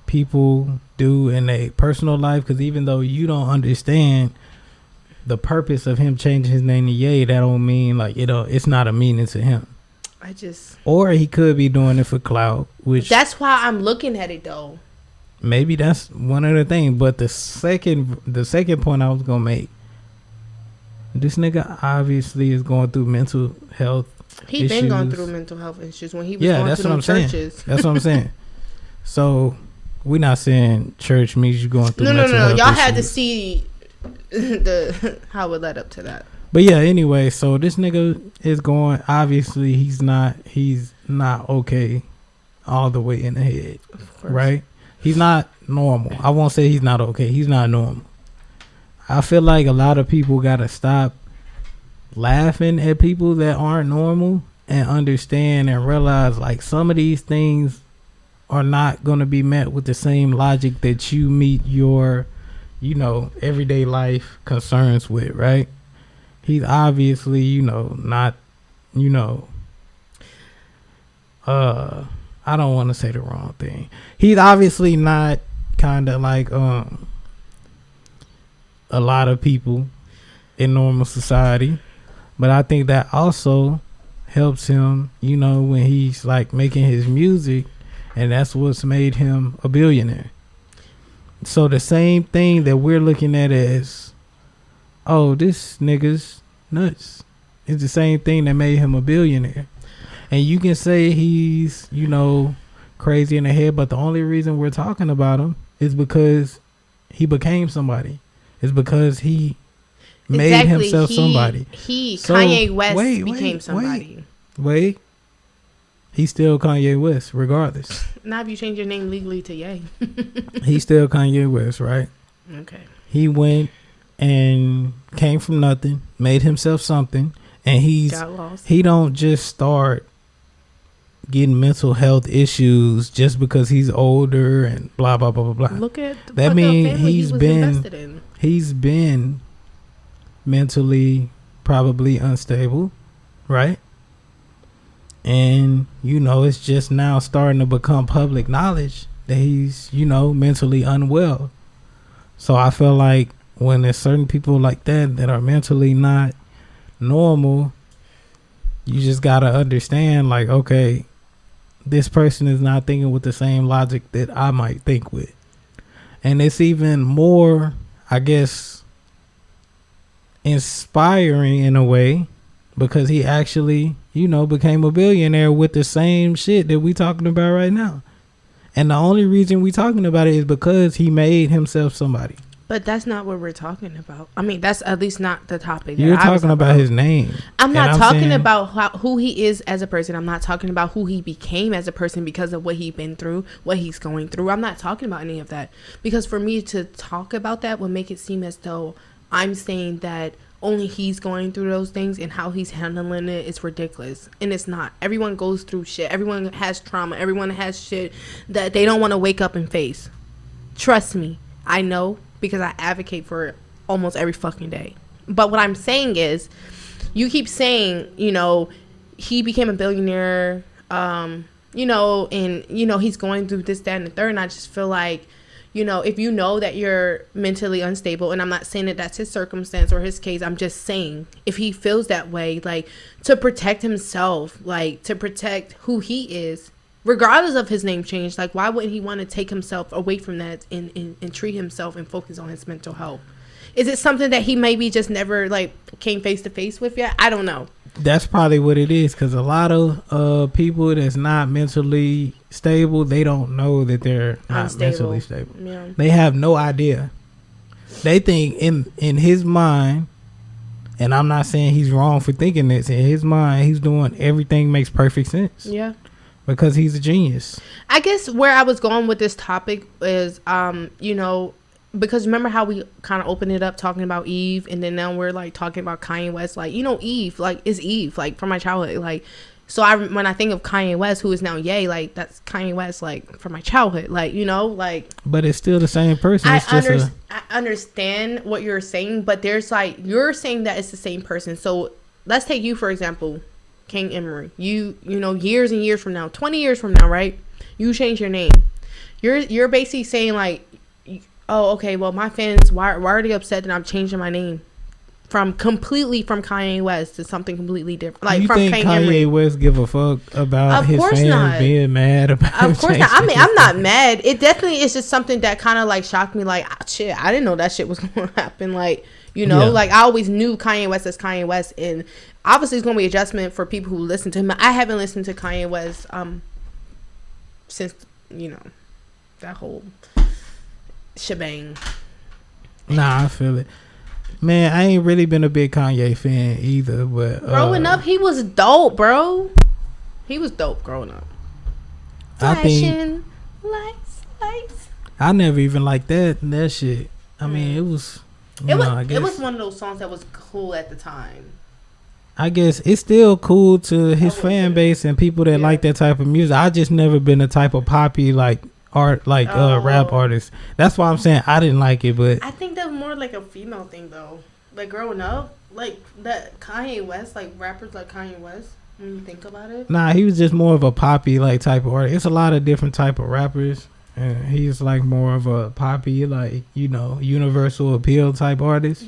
people do in their personal life, because even though you don't understand the purpose of him changing his name to Ye, that don't mean like it's not a meaning to him. Or he could be doing it for clout, which that's why I'm looking at it though. Maybe that's one of the things. But the second point I was gonna make, this nigga obviously is going through mental health He been going through mental health issues when he was going that's to what I'm churches. Saying. That's what I'm saying. So we're not saying church means you going through mental health Y'all issues. had to see how it led up to that. But yeah, anyway, so this nigga is going. Obviously, he's not okay all the way in the head, right? He's not normal. I won't say he's not okay. He's not normal. I feel like a lot of people gotta stop laughing at people that aren't normal and understand and realize like some of these things are not gonna be met with the same logic that you meet your, everyday life concerns with, right? He's obviously, not, I don't want to say the wrong thing. He's obviously not kind of like a lot of people in normal society, but I think that also helps him, when he's like making his music, and that's what's made him a billionaire. So the same thing that we're looking at as, oh, this nigga's nuts, it's the same thing that made him a billionaire. And you can say he's, crazy in the head, but the only reason we're talking about him is because he became somebody. It's because he made himself somebody. Kanye West became somebody. Wait. He's still Kanye West, regardless. Now if you change your name legally to Ye. He's still Kanye West, right? Okay. He went and came from nothing, made himself something, and he don't just start getting mental health issues just because he's older and blah blah blah blah blah. Look at that. Mean he's been mentally probably unstable, right? And it's just now starting to become public knowledge that he's mentally unwell. So I feel like when there's certain people like that are mentally not normal, you just gotta understand, like, okay, this person is not thinking with the same logic that I might think with. And it's even more, I guess, inspiring in a way, because he actually, became a billionaire with the same shit that we talking about right now. And the only reason we talking about it is because he made himself somebody. But that's not what we're talking about. I mean, that's at least not the topic. You're talking about his name. I'm not talking about who he is as a person. I'm not talking about who he became as a person because of what he's been through, what he's going through. I'm not talking about any of that. Because for me to talk about that would make it seem as though I'm saying that only he's going through those things and how he's handling it is ridiculous. And it's not. Everyone goes through shit. Everyone has trauma. Everyone has shit that they don't want to wake up and face. Trust me. I know. Because I advocate for it almost every fucking day. But what I'm saying is, you keep saying, he became a billionaire, and, he's going through this, that, and the third. And I just feel like, if you know that you're mentally unstable, and I'm not saying that that's his circumstance or his case, I'm just saying if he feels that way, like, to protect himself, like, to protect who he is, regardless of his name change, like, why wouldn't he want to take himself away from that and treat himself and focus on his mental health? Is it something that he maybe just never, like, came face to face with yet? I don't know. That's probably what it is, because a lot of people that's not mentally stable, they don't know that they're not mentally stable. Yeah. They have no idea. They think in his mind, and I'm not saying he's wrong for thinking this, in his mind, he's doing everything makes perfect sense. Yeah. Because he's a genius. I guess where I was going with this topic is, because remember how we kind of opened it up talking about Eve, and then now we're like talking about Kanye West, like, Eve, like, is Eve, like, from my childhood, like, so when I think of Kanye West, who is now Ye, like, that's Kanye West, like, from my childhood, like, like. But it's still the same person. I understand what you're saying, but there's like, you're saying that it's the same person. So let's take you for example. KiNg EmErY, you know, years and years from now, 20 years from now, right? You change your name. You're basically saying like, oh, okay, well, my fans, why are they upset that I'm changing my name from Kanye West to something completely different? Like, you from think Kanye West give a fuck about his fans being mad about? Of course not. I mean, I'm not mad. It definitely is just something that kind of like shocked me. Like, shit, I didn't know that shit was going to happen. Like, like, I always knew Kanye West as Kanye West, and obviously it's going to be an adjustment for people who listen to him. I haven't listened to Kanye West since, that whole shebang. Nah, I feel it. Man, I ain't really been a big Kanye fan either, but growing up, he was dope, bro. He was dope growing up. Flashing lights. I never even liked that shit. I mean, it was. It was one of those songs that was cool at the time. I guess it's still cool to his fan base and people that like that type of music. I just never been a type of poppy rap artist. That's why I'm saying I didn't like it. But I think that's more like a female thing though. Like growing up, like that Kanye West, like rappers like Kanye West. When you think about it, nah, he was just more of a poppy like type of artist. It's a lot of different type of rappers. And he's like more of a poppy, like, you know, universal appeal type artist.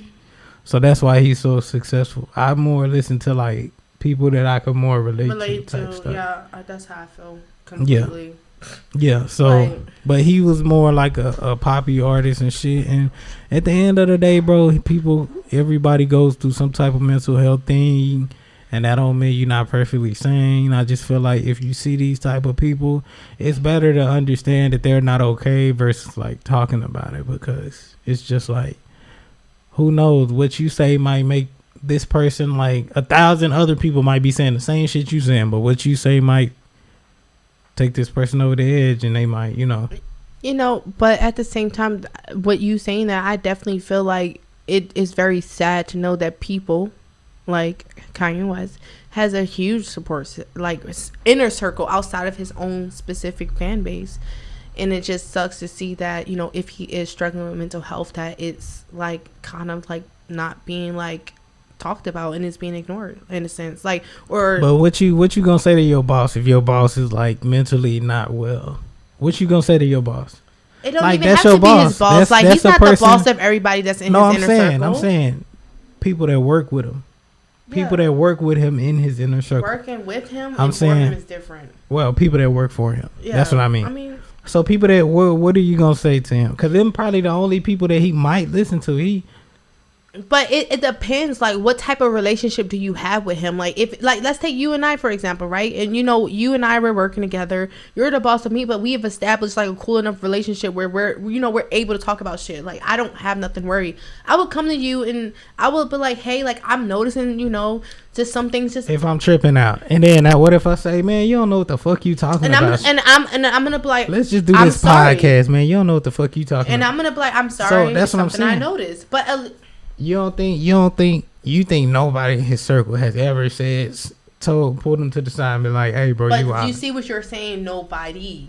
So that's why he's so successful. I more listen to like people that I could more relate to type stuff. Yeah, that's how I feel completely. Yeah. So, but he was more like a poppy artist and shit. And at the end of the day, bro, everybody goes through some type of mental health thing. And that don't mean you're not perfectly sane. I just feel like if you see these type of people, it's better to understand that they're not okay versus like talking about it, because it's just like, who knows, what you say might make this person, like 1,000 other people might be saying the same shit you saying, but what you say might take this person over the edge, and they might, you know. But at the same time, what you saying that, I definitely feel like it is very sad to know that people like Kanye West has a huge support, like inner circle outside of his own specific fan base. And it just sucks to see that, if he is struggling with mental health, that it's like kind of like not being like talked about and it's being ignored in a sense. But what you gonna say to your boss if your boss is like mentally not well? What you gonna say to your boss? It don't even have to be his boss. Like, he's not the boss of everybody that's in his inner circle. I'm saying people that work with him. People that work with him in his inner circle. Working with him and for him is different. Well, people that work for him. Yeah, that's what I mean. So people that, what are you going to say to him? Because them probably the only people that he might listen to. But it depends, like, what type of relationship do you have with him? Like, if, like, let's take you and I, for example, right? And, you and I were working together. You're the boss of me, but we have established, like, a cool enough relationship where we're able to talk about shit. Like, I don't have nothing worried. I would come to you and I would be like, hey, like, I'm noticing, just some things just... If I'm tripping out. And then what if I say, man, you don't know what the fuck you talking about? I'm going to be like... Let's just do this podcast, man. You don't know what the fuck you talking about. And I'm going to be like, I'm sorry. So that's what I'm saying. I noticed. But... You think nobody in his circle has ever pulled him to the side and been like, hey, bro, you out. But you see what you're saying, nobody.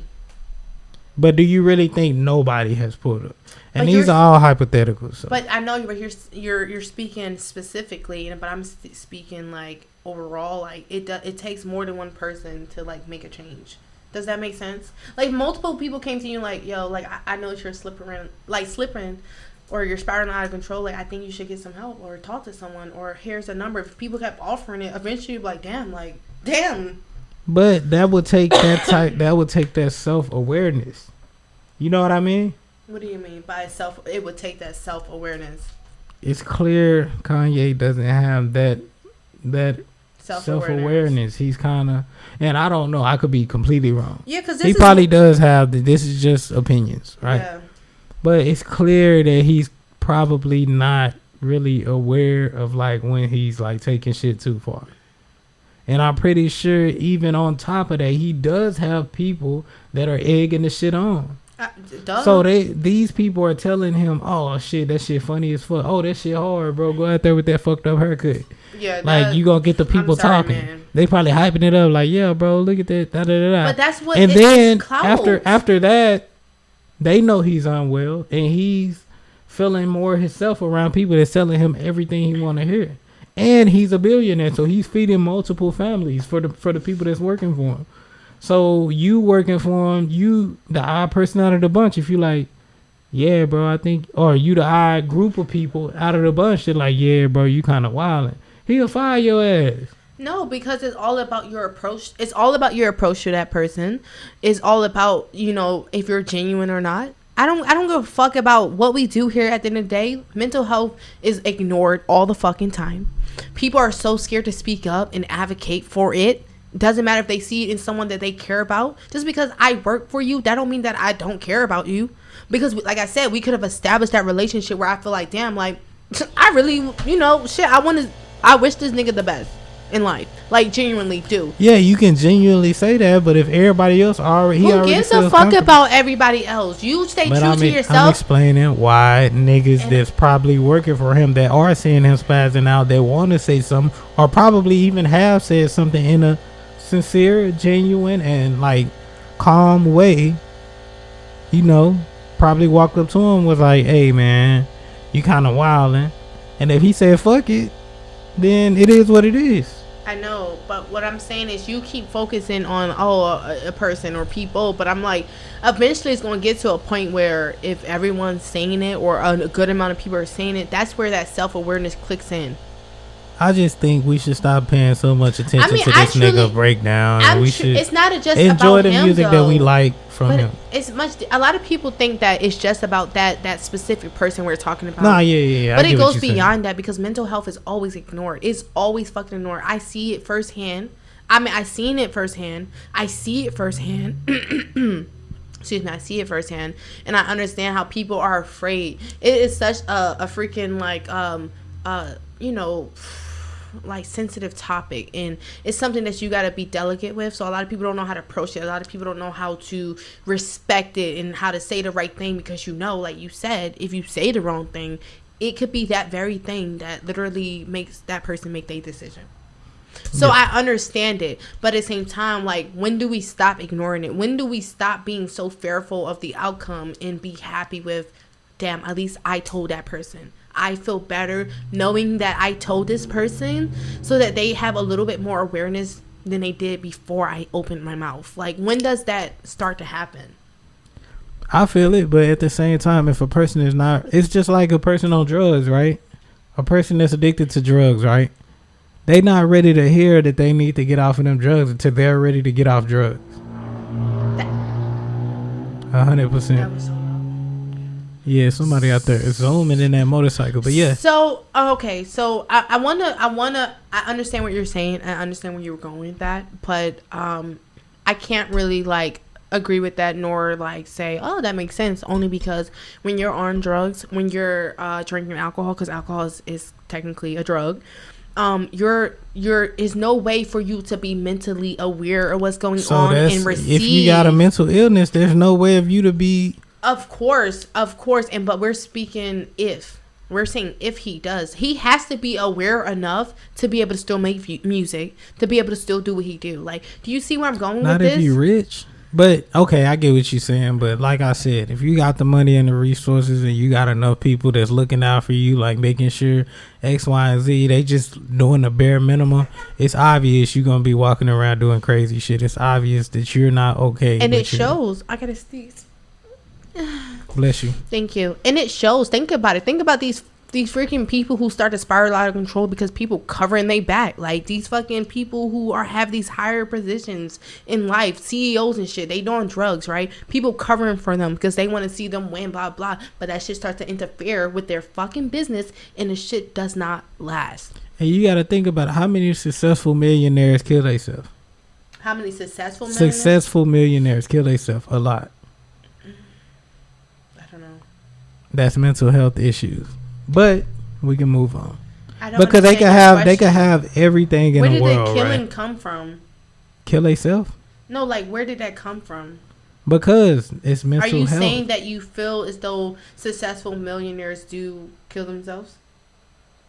But do you really think nobody has pulled up? And these are all hypotheticals. So. But I know, but you're speaking specifically, but I'm speaking like overall. Like it takes more than one person to like make a change. Does that make sense? Like multiple people came to you like, yo, like I know you're slipping. Or you're spiraling out of control, like, I think you should get some help or talk to someone, or here's a number. If people kept offering it, eventually you'd be like, damn. But that would take that self-awareness. You know what I mean? What do you mean by it would take that self-awareness? It's clear Kanye doesn't have that self-awareness. He's kind of, and I don't know, I could be completely wrong. Yeah, because he probably does have, this is just opinions, right? Yeah. But it's clear that he's probably not really aware of like when he's like taking shit too far. And I'm pretty sure even on top of that, he does have people that are egging the shit on. So these people are telling him, oh shit, that shit funny as fuck. Oh, that shit hard, bro. Go out there with that fucked up haircut. Yeah, like you gonna get the people talking. Man. They probably hyping it up like, yeah, bro, look at that. Da, da, da, da. But that's what. And then after that, they know he's unwell and he's feeling more himself around people that's telling him everything he want to hear. And he's a billionaire, so he's feeding multiple families for the people that's working for him. So you working for him, you the odd person out of the bunch. If you like, yeah, bro, I think, or you the odd group of people out of the bunch that like, yeah, bro, you kind of wilding. He'll fire your ass. No, because it's all about your approach. It's all about your approach to that person. It's all about, if you're genuine or not. I don't give a fuck about what we do here at the end of the day. Mental health is ignored all the fucking time. People are so scared to speak up and advocate for it. Doesn't matter if they see it in someone that they care about. Just because I work for you, that don't mean that I don't care about you. Because like I said, we could have established that relationship where I feel like, damn, like, I really, I wish this nigga the best in life. Like, genuinely do. Yeah, you can genuinely say that, but if everybody else already... Who gives a fuck about everybody else? You stay true to yourself. I'm explaining why niggas that's probably working for him that are seeing him spazzing out, that want to say something, or probably even have said something in a sincere, genuine, and like calm way, probably walked up to him, was like, hey man, you kind of wilding. And if he said fuck it, then it is what it is. I know, but what I'm saying is you keep focusing on a person or people, but I'm like, eventually it's going to get to a point where if everyone's saying it or a good amount of people are saying it, that's where that self-awareness clicks in. I just think we should stop paying so much attention to this nigga breakdown. We should. It's not just enjoy about the him, music though, that we like from him. It's much. A lot of people think that it's just about that specific person we're talking about. Nah, yeah. But it goes beyond that, because mental health is always ignored. It's always fucking ignored. I see it firsthand. I seen it firsthand. I see it firsthand. Excuse me, I see it firsthand, and I understand how people are afraid. It is such a freaking like sensitive topic, and it's something that you got to be delicate with. So a lot of people don't know how to approach it. A lot of people don't know how to respect it and how to say the right thing, because like you said, if you say the wrong thing, it could be that very thing that literally makes that person make their decision. So yeah. I understand it, but at the same time, like, when do we stop ignoring it? When do we stop being so fearful of the outcome and be happy with, damn, at least I told that person. I feel better knowing that I told this person, so that they have a little bit more awareness than they did before I opened my mouth. Like, when does that start to happen? I feel it, but at the same time, if a person is not, it's just like a person on drugs, right? A person that's addicted to drugs, right? They not ready to hear that they need to get off of them drugs until they're ready to get off drugs. 100%. Yeah, somebody out there is zooming in that motorcycle, but yeah. So, okay, so I understand what you're saying. I understand where you were going with that, but I can't really like agree with that, nor like say, oh, that makes sense, only because when you're on drugs, when you're drinking alcohol, because alcohol is technically a drug, you're is no way for you to be mentally aware of what's going on and receive. If you got a mental illness, there's no way of you to be. Of course, but we're speaking if. We're saying if he does. He has to be aware enough to be able to still make music, to be able to still do what he do. Like, do you see where I'm going with this? Not if you rich. But, okay, I get what you're saying. But like I said, if you got the money and the resources and you got enough people that's looking out for you, like making sure X, Y, and Z, they just doing the bare minimum, it's obvious you're going to be walking around doing crazy shit. It's obvious that you're not okay. And it shows. I got to sneeze. Bless you. Thank you. And it shows. Think about it. Think about these freaking people who start to spiral out of control because people covering their back. Like, these fucking people who have these higher positions in life, CEOs and shit, they doing drugs, right? People covering for them because they want to see them win, blah blah. But that shit starts to interfere with their fucking business, and the shit does not last. And you got to think about how many successful millionaires kill themselves. How many successful millionaires? Successful millionaires kill themselves a lot. That's mental health issues, but we can move on because they can have everything in the world. Where did the killing come from? Kill themselves? No, like, where did that come from? Because it's mental health. Are you saying that you feel as though successful millionaires do kill themselves?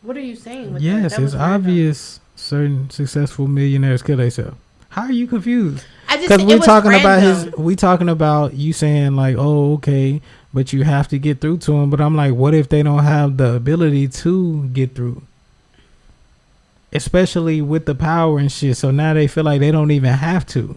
What are you saying with that? Yes, it's obvious certain successful millionaires kill themselves. How are you confused? Because we talking about you saying like, oh, okay, but you have to get through to them. But I'm like, what if they don't have the ability to get through? Especially with the power and shit. So now they feel like they don't even have to.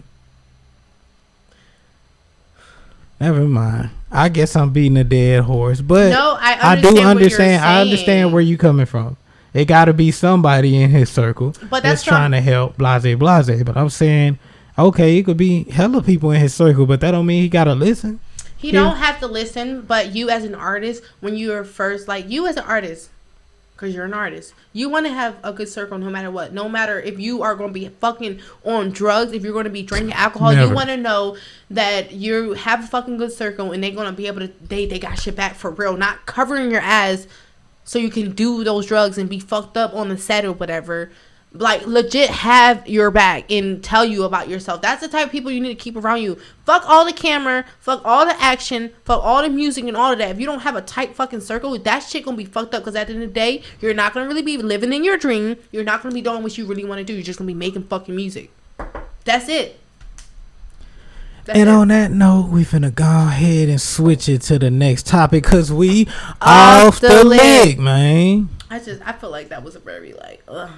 Never mind. I guess I'm beating a dead horse. But no, I do understand. I understand where you coming from. It got to be somebody in his circle that's trying to help, blase. But I'm saying, okay, it could be hella people in his circle, but that don't mean he got to listen. He don't have to listen, but you as an artist, when you're first, like, you as an artist, because you're an artist, you want to have a good circle no matter what. No matter if you are going to be fucking on drugs, if you're going to be drinking alcohol, you want to know that you have a fucking good circle and they're going to be able to, they got shit back for real, not covering your ass so you can do those drugs and be fucked up on the set or whatever. Like, legit have your back and tell you about yourself. That's the type of people you need to keep around you. Fuck all the camera, fuck all the action, fuck all the music and all of that. If you don't have a tight fucking circle, that shit gonna be fucked up, because at the end of the day, you're not gonna really be living in your dream. You're not gonna be doing what you really want to do. You're just gonna be making fucking music. That's it. On that note, we finna go ahead and switch it to the next topic, because we off the Liq, man. I feel like that was a very, like, ugh.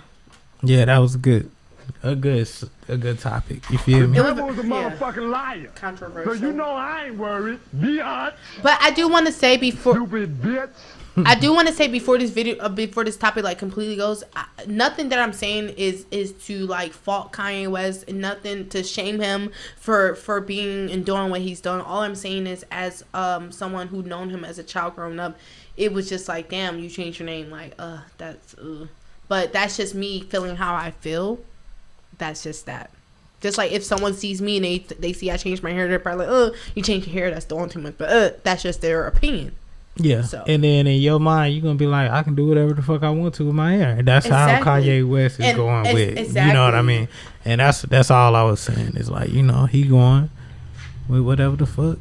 Yeah, that was a good topic. You feel me? The devil's a motherfucking liar. Controversial. So you know I ain't worried. Biatch. But I do want to say before... Stupid bitch. I do want to say before this video, before this topic like completely goes, nothing that I'm saying is to like fault Kanye West, and nothing to shame him for being and doing what he's done. All I'm saying is, as someone who known him as a child growing up, it was just like, damn, you changed your name, like but that's just me feeling how I feel. That's just that. Just like if someone sees me and they see I changed my hair, they're probably like, you changed your hair, that's doing too much. But that's just their opinion. Yeah. So. And then in your mind, you're going to be like, I can do whatever the fuck I want to with my hair. And that's how Kanye West is going with. Exactly. You know what I mean? And that's all I was saying. Is like, you know, he going with whatever the fuck.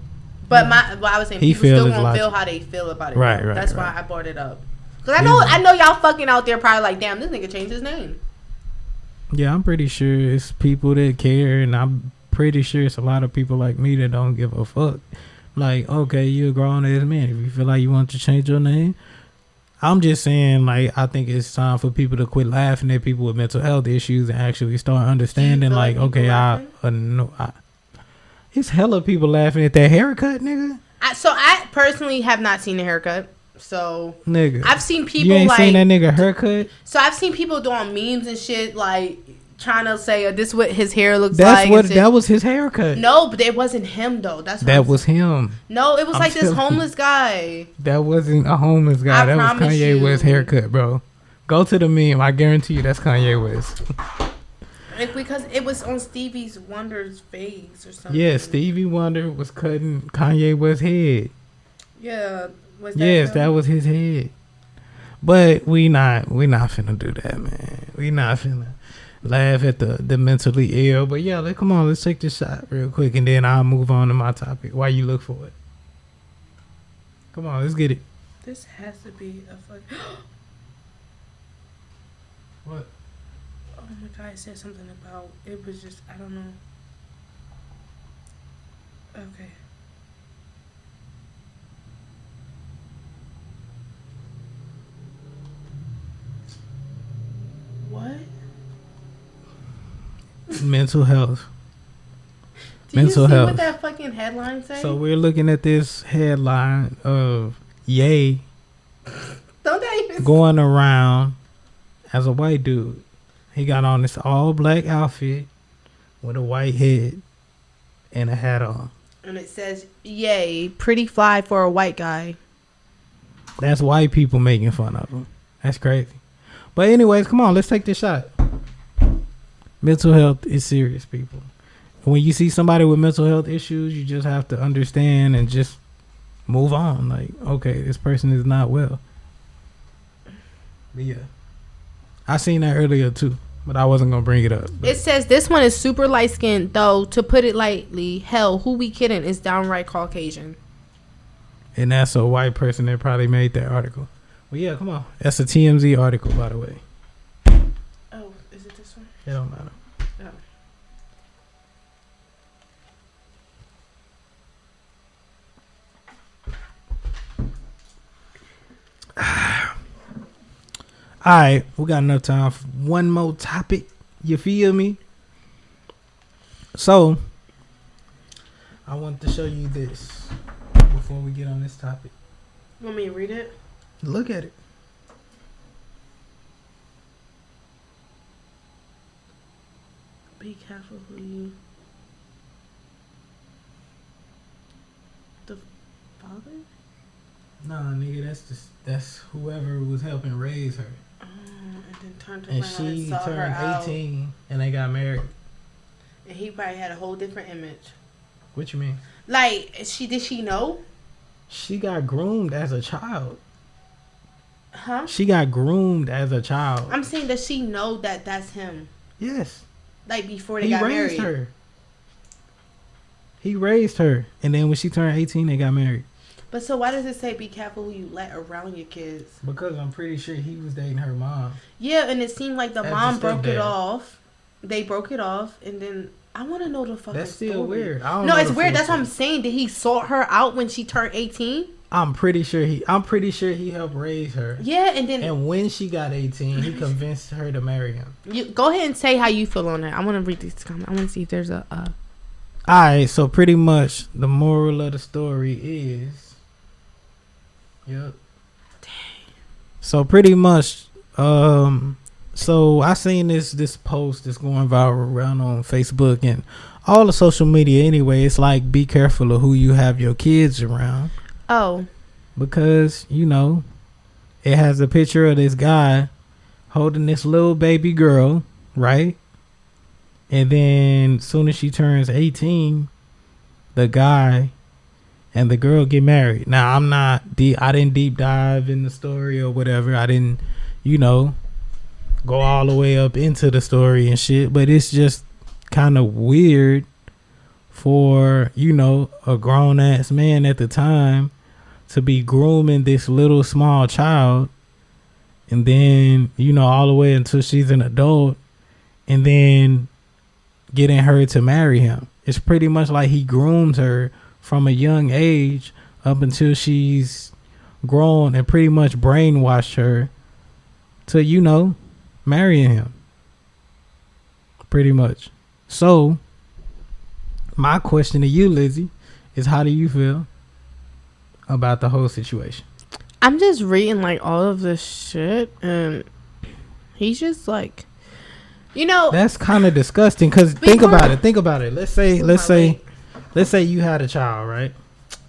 But I was saying, people still going to feel how they feel about it. Right. That's why I brought it up. Because I know y'all fucking out there probably like, damn, this nigga changed his name. Yeah, I'm pretty sure it's people that care. And I'm pretty sure it's a lot of people like me that don't give a fuck. Like, okay, you're a grown-ass man. If you feel like you want to change your name, I'm just saying, like, I think it's time for people to quit laughing at people with mental health issues and actually start understanding, like, okay, it's hella people laughing at that haircut, nigga. So I personally have not seen the haircut. So, nigga, I've seen people you ain't seen that nigga haircut. So I've seen people doing memes and shit, like trying to say this is what his hair looks like. That was his haircut. No, but it wasn't him though. That was him. No, it was like this homeless guy. That wasn't a homeless guy. That was Kanye West's haircut, bro. Go to the meme. I guarantee you that's Kanye West. Because it was on Stevie Wonder's face or something. Yeah, Stevie Wonder was cutting Kanye West's head. Yeah. That was his head. But we not finna do that, man. We not finna laugh at the mentally ill. But yeah, come on, let's take this shot real quick, and then I'll move on to my topic while you look for it. Come on, let's get it. This has to be a fuck. What? Oh my God, it said something about, it was just, I don't know. Okay. What? Mental health. Do you see what that fucking headline say? So we're looking at this headline of Ye Don't that even going around as a white dude. He got on this all black outfit with a white head and a hat on. And it says, "Yay, pretty fly for a white guy." That's white people making fun of him. That's crazy. But anyways, come on, let's take this shot. Mental health is serious, people. When you see somebody with mental health issues, you just have to understand and just move on. Like, okay, this person is not well. But yeah. I seen that earlier too, but I wasn't going to bring it up. But. It says this one is super light skinned, though, to put it lightly, hell, who we kidding, is downright Caucasian. And that's a white person that probably made that article. Well, yeah, come on. That's a TMZ article, by the way. Oh, is it this one? It don't matter. Oh. Alright, we got enough time for one more topic. You feel me? So, I want to show you this before we get on this topic. You want me to read it? Look at it. Be careful who you... The father? Nah, nigga, that's whoever was helping raise her. And then turned and around she and saw turned her 18 out. And they got married. And he probably had a whole different image. What you mean? Like, did she know? She got groomed as a child. Huh? She got groomed as a child. I'm saying, does she know that that's him? Yes. Like before they got married. He raised her, and then when she turned 18, they got married. But so why does it say be careful who you let around your kids? Because I'm pretty sure he was dating her mom. Yeah, and it seemed like the As mom a broke it stepdad. off. They broke it off, and then I want to know the fucking That's still story. weird. I don't No, know it's the weird. full That's what I'm story. saying. Did he sort her out when she turned 18? I'm pretty sure he helped raise her. Yeah, and then And when she got 18, he convinced her to marry him. you go ahead and say how you feel on that. I want to read these comments. I want to see if there's a. Alright, so pretty much the moral of the story is. Yep. Dang. So pretty much, so I seen this post that's going viral around on Facebook and all the social media anyway. It's like, be careful of who you have your kids around. Oh. Because, you know, it has a picture of this guy holding this little baby girl, right? And then as soon as she turns 18, the guy and the girl get married. Now, I didn't deep dive in the story or whatever. I didn't, you know, go all the way up into the story and shit. But it's just kind of weird for, you know, a grown ass man at the time to be grooming this little small child, and then, you know, all the way until she's an adult, and then getting her to marry him. It's pretty much like he groomed her from a young age up until she's grown and pretty much brainwashed her to, you know, marrying him. Pretty much. So, my question to you, Lizzy, is how do you feel about the whole situation? I'm just reading like all of this shit, and he's just like, you know, That's kind of disgusting. Cause think about it. Let's say you had a child, right?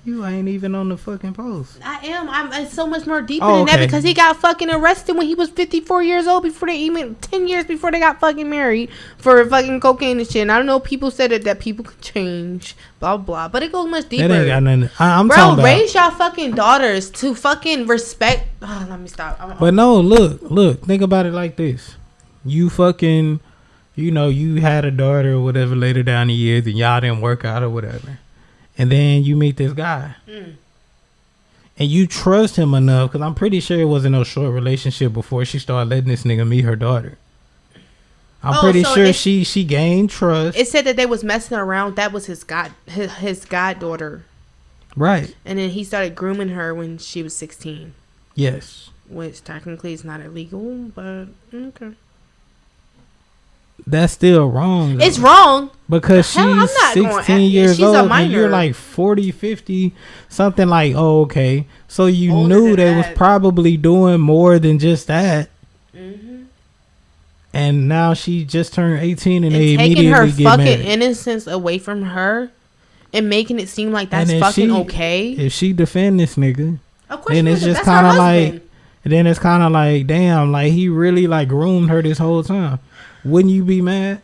You ain't even on the fucking post. I am. It's so much more deeper Oh, than that okay. because he got fucking arrested when he was 54 years old before they even 10 years before they got fucking married for fucking cocaine and shit. And I don't know. People said that people could change, blah blah. But it goes much deeper. That ain't got nothing. I'm Bro, talking about. raise y'all fucking daughters to fucking respect. Oh, let me stop. But no, look. Think about it like this. You fucking, you know, you had a daughter or whatever later down the years, and y'all didn't work out or whatever. And then you meet this guy. And you trust him enough, because I'm pretty sure it wasn't no short relationship before she started letting this nigga meet her daughter. I'm pretty sure she gained trust. It said that they was messing around. That was his goddaughter. Right. And then he started grooming her when she was 16. Yes. Which technically is not illegal, but okay. That's still wrong, though. It's wrong. Because Hell, I'm she's not going 16 at- years she's a old and minor. you're like 40, 50, something like, oh, okay. So you Older knew than they was that. probably doing more than just that. Mm-hmm. And now she just turned 18 and And they taking her immediately get fucking married. innocence away from her and making it seem like that's And if fucking she- okay. If she defend this nigga, Of course, then it's just kind of like, damn, like he really like groomed her this whole time. Wouldn't you be mad?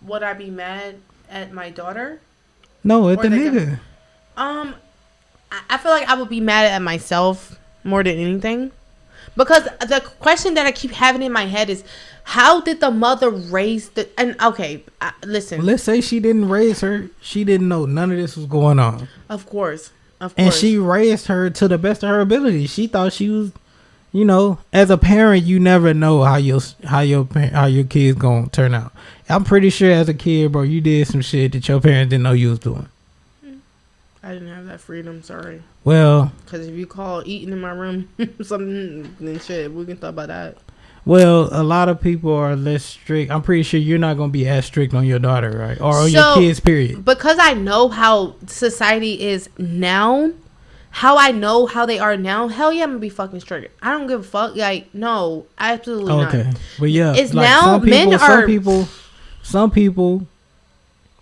Would I be mad at my daughter? No, at Or the the nigga. I feel like I would be mad at myself more than anything. Because the question that I keep having in my head is, how did the mother raise the... And okay, listen. Let's say she didn't raise her. She didn't know none of this was going on. Of course. And she raised her to the best of her ability. She thought she was, you know, as a parent, you never know how your kid's gonna turn out. I'm pretty sure as a kid, bro, you did some shit that your parents didn't know you was doing. I didn't have that freedom, sorry. Well, Because if you call eating in my room something, then shit, we can talk about that. well, a lot of people are less strict. I'm pretty sure you're not gonna be as strict on your daughter, right? Or on your kids, period. Because I know how society is now, how I know how they are now, hell yeah, I'm gonna be fucking strict. I don't give a fuck. Like, no, absolutely not. Okay, but yeah, It's like now some people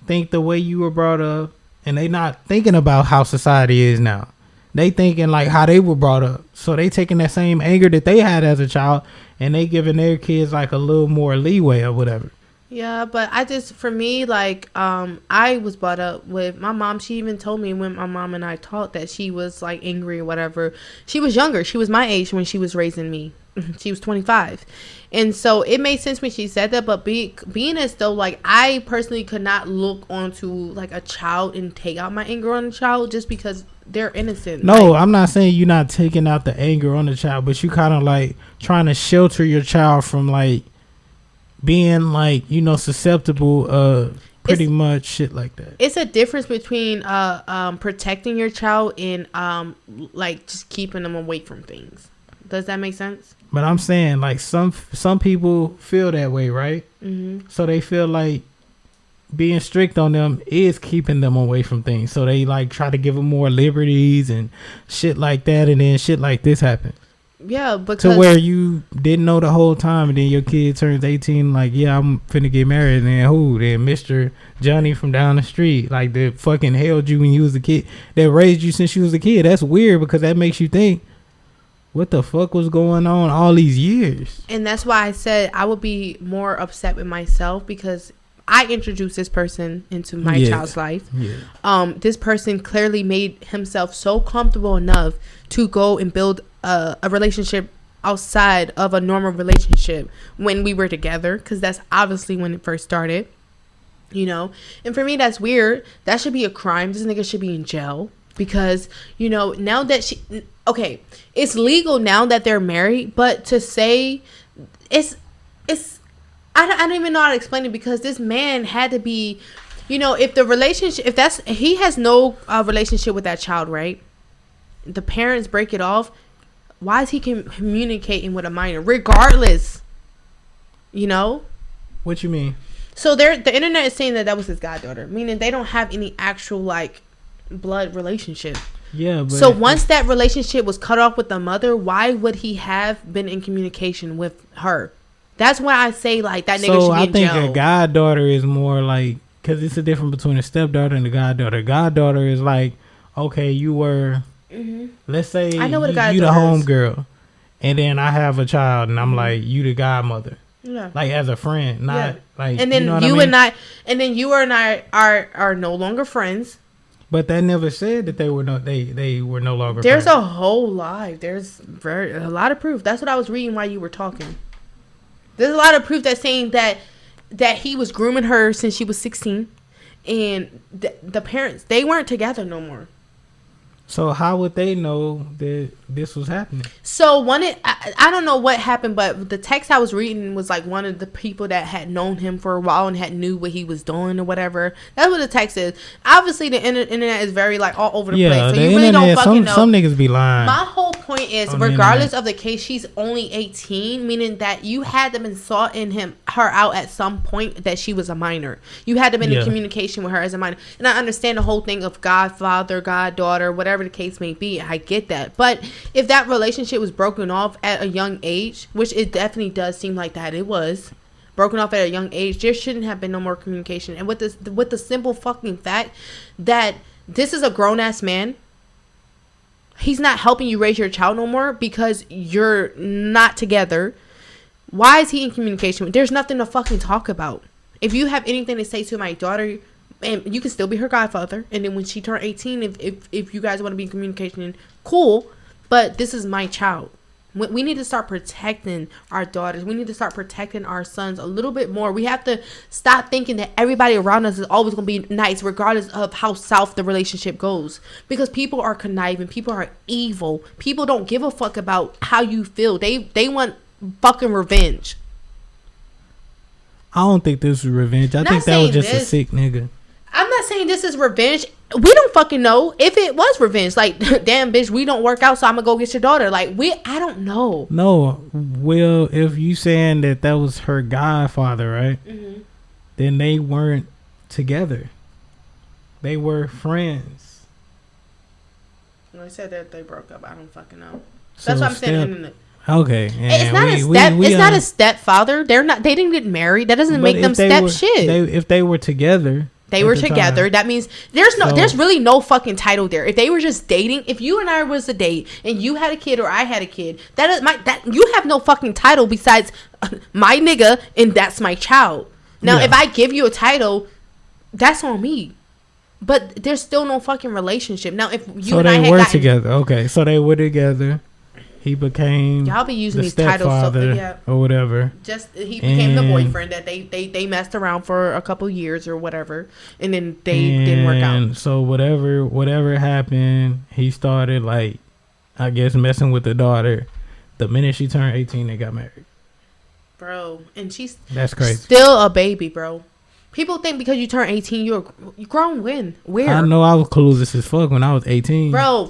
think the way you were brought up, and they not thinking about how society is now. They thinking like how they were brought up, so they taking that same anger that they had as a child, and they giving their kids like a little more leeway or whatever. Yeah, but for me, like, I was brought up with my mom. She even told me when my mom and I talked that she was, like, angry or whatever. She was younger. She was my age when she was raising me. She was 25. And so it made sense when she said that, but being as though, like, I personally could not look onto, like, a child and take out my anger on a child just because they're innocent. No, I'm not saying you're not taking out the anger on the child, but you kind of, like, trying to shelter your child from, like, being, like, you know, susceptible pretty much shit like that. It's a difference between protecting your child and like just keeping them away from things. Does that make sense? But I'm saying, like, some people feel that way, right? Mm-hmm. So they feel like being strict on them is keeping them away from things. So they, like, try to give them more liberties and shit like that, and then shit like this happens. Yeah, because to where you didn't know the whole time, and then your kid turns 18, like, yeah, I'm finna get married, and then who? Then Mr. Johnny from down the street, like, that fucking held you when you was a kid, that raised you since you was a kid. That's weird, because that makes you think, what the fuck was going on all these years? And that's why I said I would be more upset with myself, because I introduced this person into my child's life. Yeah. This person clearly made himself so comfortable enough to go and build a relationship outside of a normal relationship when we were together, because that's obviously when it first started, you know. And for me, that's weird. That should be a crime. This nigga should be in jail, because, you know, now that it's legal now that they're married, but to say it's I don't even know how to explain it, because this man had to be, you know, if the relationship, he has no relationship with that child, right? The parents break it off. Why is he communicating with a minor, regardless? You know? What you mean? So the internet is saying that was his goddaughter, meaning they don't have any actual, like, blood relationship. Yeah. But so once that relationship was cut off with the mother, why would he have been in communication with her? That's why I say, like, that nigga should be in jail. So I think a goddaughter is more like, because it's a difference between a stepdaughter and a goddaughter. Goddaughter is like, okay, you were, let's say I know what you the homegirl, and then I have a child, and I'm like, you the godmother. Yeah. Like, as a friend, not like, and then you know you I mean? and then you and I are no longer friends. But that never said that they were no longer There's friends. a whole lie. There's a lot of proof. That's what I was reading while you were talking. There's a lot of proof that's saying that he was grooming her since she was 16, and the parents, they weren't together no more. So how would they know that this was happening? So I don't know what happened, but the text I was reading was like one of the people that had known him for a while and had knew what he was doing or whatever. That's what the text is. Obviously, the internet is very, like, all over the place, so you really don't fucking know. Some niggas be lying. My whole point is, regardless of the case, she's only 18, meaning that you had to been sorting her out at some point that she was a minor. You had to been in communication with her as a minor, and I understand the whole thing of godfather, goddaughter, whatever the case may be. I get that, but if that relationship was broken off at a young age, which it definitely does seem like that it was broken off at a young age, there shouldn't have been no more communication. And with the simple fucking fact that this is a grown-ass man, he's not helping you raise your child no more because you're not together. Why is he in communication with? There's nothing to fucking talk about. If you have anything to say to my daughter, and you can still be her godfather, and then when she turned 18, if you guys want to be in communication, cool. But this is my child. We need to start protecting our daughters. We need to start protecting our sons a little bit more. We have to stop thinking that everybody around us is always going to be nice, regardless of how south the relationship goes. Because people are conniving. People are evil. People don't give a fuck about how you feel. They want fucking revenge. I don't think this was revenge. I think that was just a sick nigga. I'm not saying this is revenge. We don't fucking know if it was revenge. Like, damn, bitch, we don't work out, so I'm gonna go get your daughter. Like, I don't know. No, well, if you saying that was her godfather, right? Mm-hmm. Then they weren't together. They were friends. When I said that they broke up, I don't fucking know. So that's what I'm saying. Okay, it's not a stepfather. They didn't get married. That doesn't make them step shit. If they were together. They were together. That means there's really no fucking title there. If they were just dating, if you and I was a date and you had a kid or I had a kid, you have no fucking title besides my nigga and that's my child. Now, Yeah. if I give you a title, that's on me. But there's still no fucking relationship. Now, if you So and I they had were gotten, together. Okay, so they were together. He became y'all be using the these titles, so stepfather yeah. or whatever. Just he became the And- boyfriend that they messed around for a couple years or whatever, and then they didn't work out. And so whatever happened, he started like, I guess, messing with the daughter. The minute she turned 18, they got married. Bro, and she's That's crazy. still a baby, bro. People think because you turn 18, you're grown. When? Where? I know I was clueless as fuck when I was 18. Bro,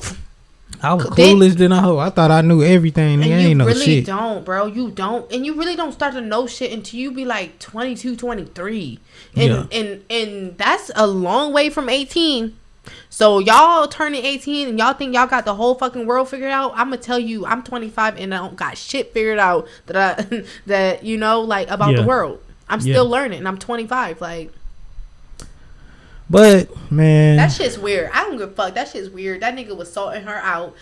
I was clueless than a hoe. I thought I knew everything. and Nigga, you ain't no really shit. don't, bro. You don't. And you really don't start to know shit until you be like 22, 23. And that's a long way from 18. So y'all turning 18 and y'all think y'all got the whole fucking world figured out. I'm gonna tell you, I'm 25 and I don't got shit figured out that you know, like, about the world. I'm still learning. I'm 25. Like, but man, that shit's weird. I don't give a fuck. That shit's weird. That nigga was sorting her out.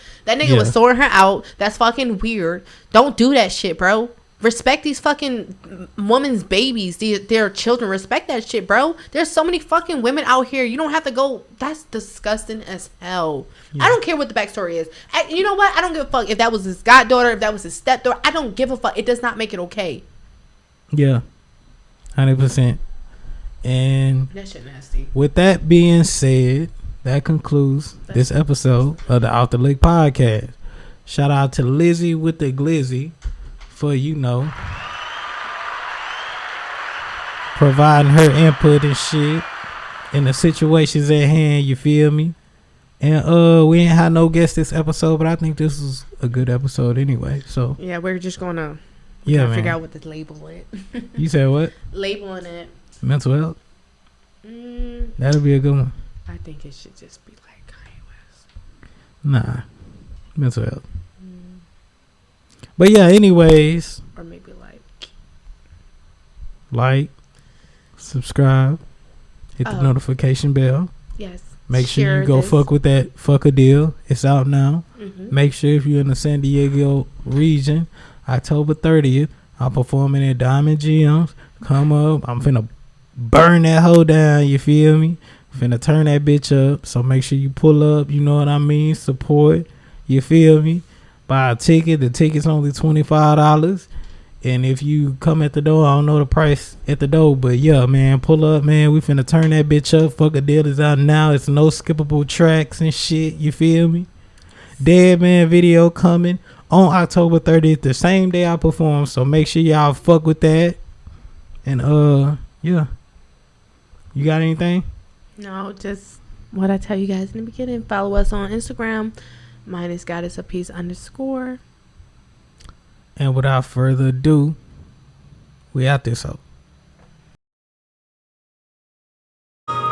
That's fucking weird. Don't do that shit, bro. Respect these fucking women's babies, their children. Respect that shit, bro. There's so many fucking women out here. You don't have to go. That's disgusting as hell. Yeah. I don't care what the backstory is. You know what? I don't give a fuck if that was his goddaughter, if that was his stepdaughter. I don't give a fuck. It does not make it okay. Yeah, 100%. And that shit nasty. With that being said, that concludes this episode of the Off the Liq Podcast. Shout out to Lizzy with the Glizzy for, you know, providing her input and shit in the situations at hand, you feel me? And we ain't had no guest this episode, but I think this is a good episode anyway. So yeah, we're just gonna figure out what to label it. You said what? Labeling it. Mental health? That'll be a good one. I think it should just be like Kanye West. Nah. Mental health. But yeah, anyways. Or maybe like, subscribe, hit the notification bell. Yes. Make sure you go fuck with that Fuck a Deal. It's out now. Make sure if you're in the San Diego region, October 30th, I'm performing at Diamond Gems. Come up. I'm finna burn that hoe down, you feel me? Finna turn that bitch up. So make sure you pull up, you know what I mean? Support, you feel me? Buy a ticket. The ticket's only $25. And if you come at the door, I don't know the price at the door, but yeah, man, pull up, man. We finna turn that bitch up. Fuck a Deal is out now. It's no skippable tracks and shit, you feel me? Dead Man video coming on October 30th, the same day I perform. So make sure y'all fuck with that. And yeah. You got anything? No, just what I tell you guys in the beginning. Follow us on Instagram. Mine is _. And without further ado, we out this hoe.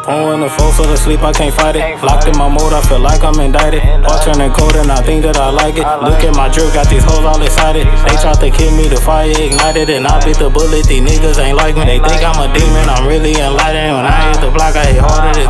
When the folks so to sleep, I can't fight it. Locked in my mode, I feel like I'm indicted. All turning cold and I think that I like it. Look at my drip, got these hoes all excited. They tried to kill me, the fire ignited, and I beat the bullet. These niggas ain't like me. They think I'm a demon, I'm really enlightened. When I hit the block, I hit harder than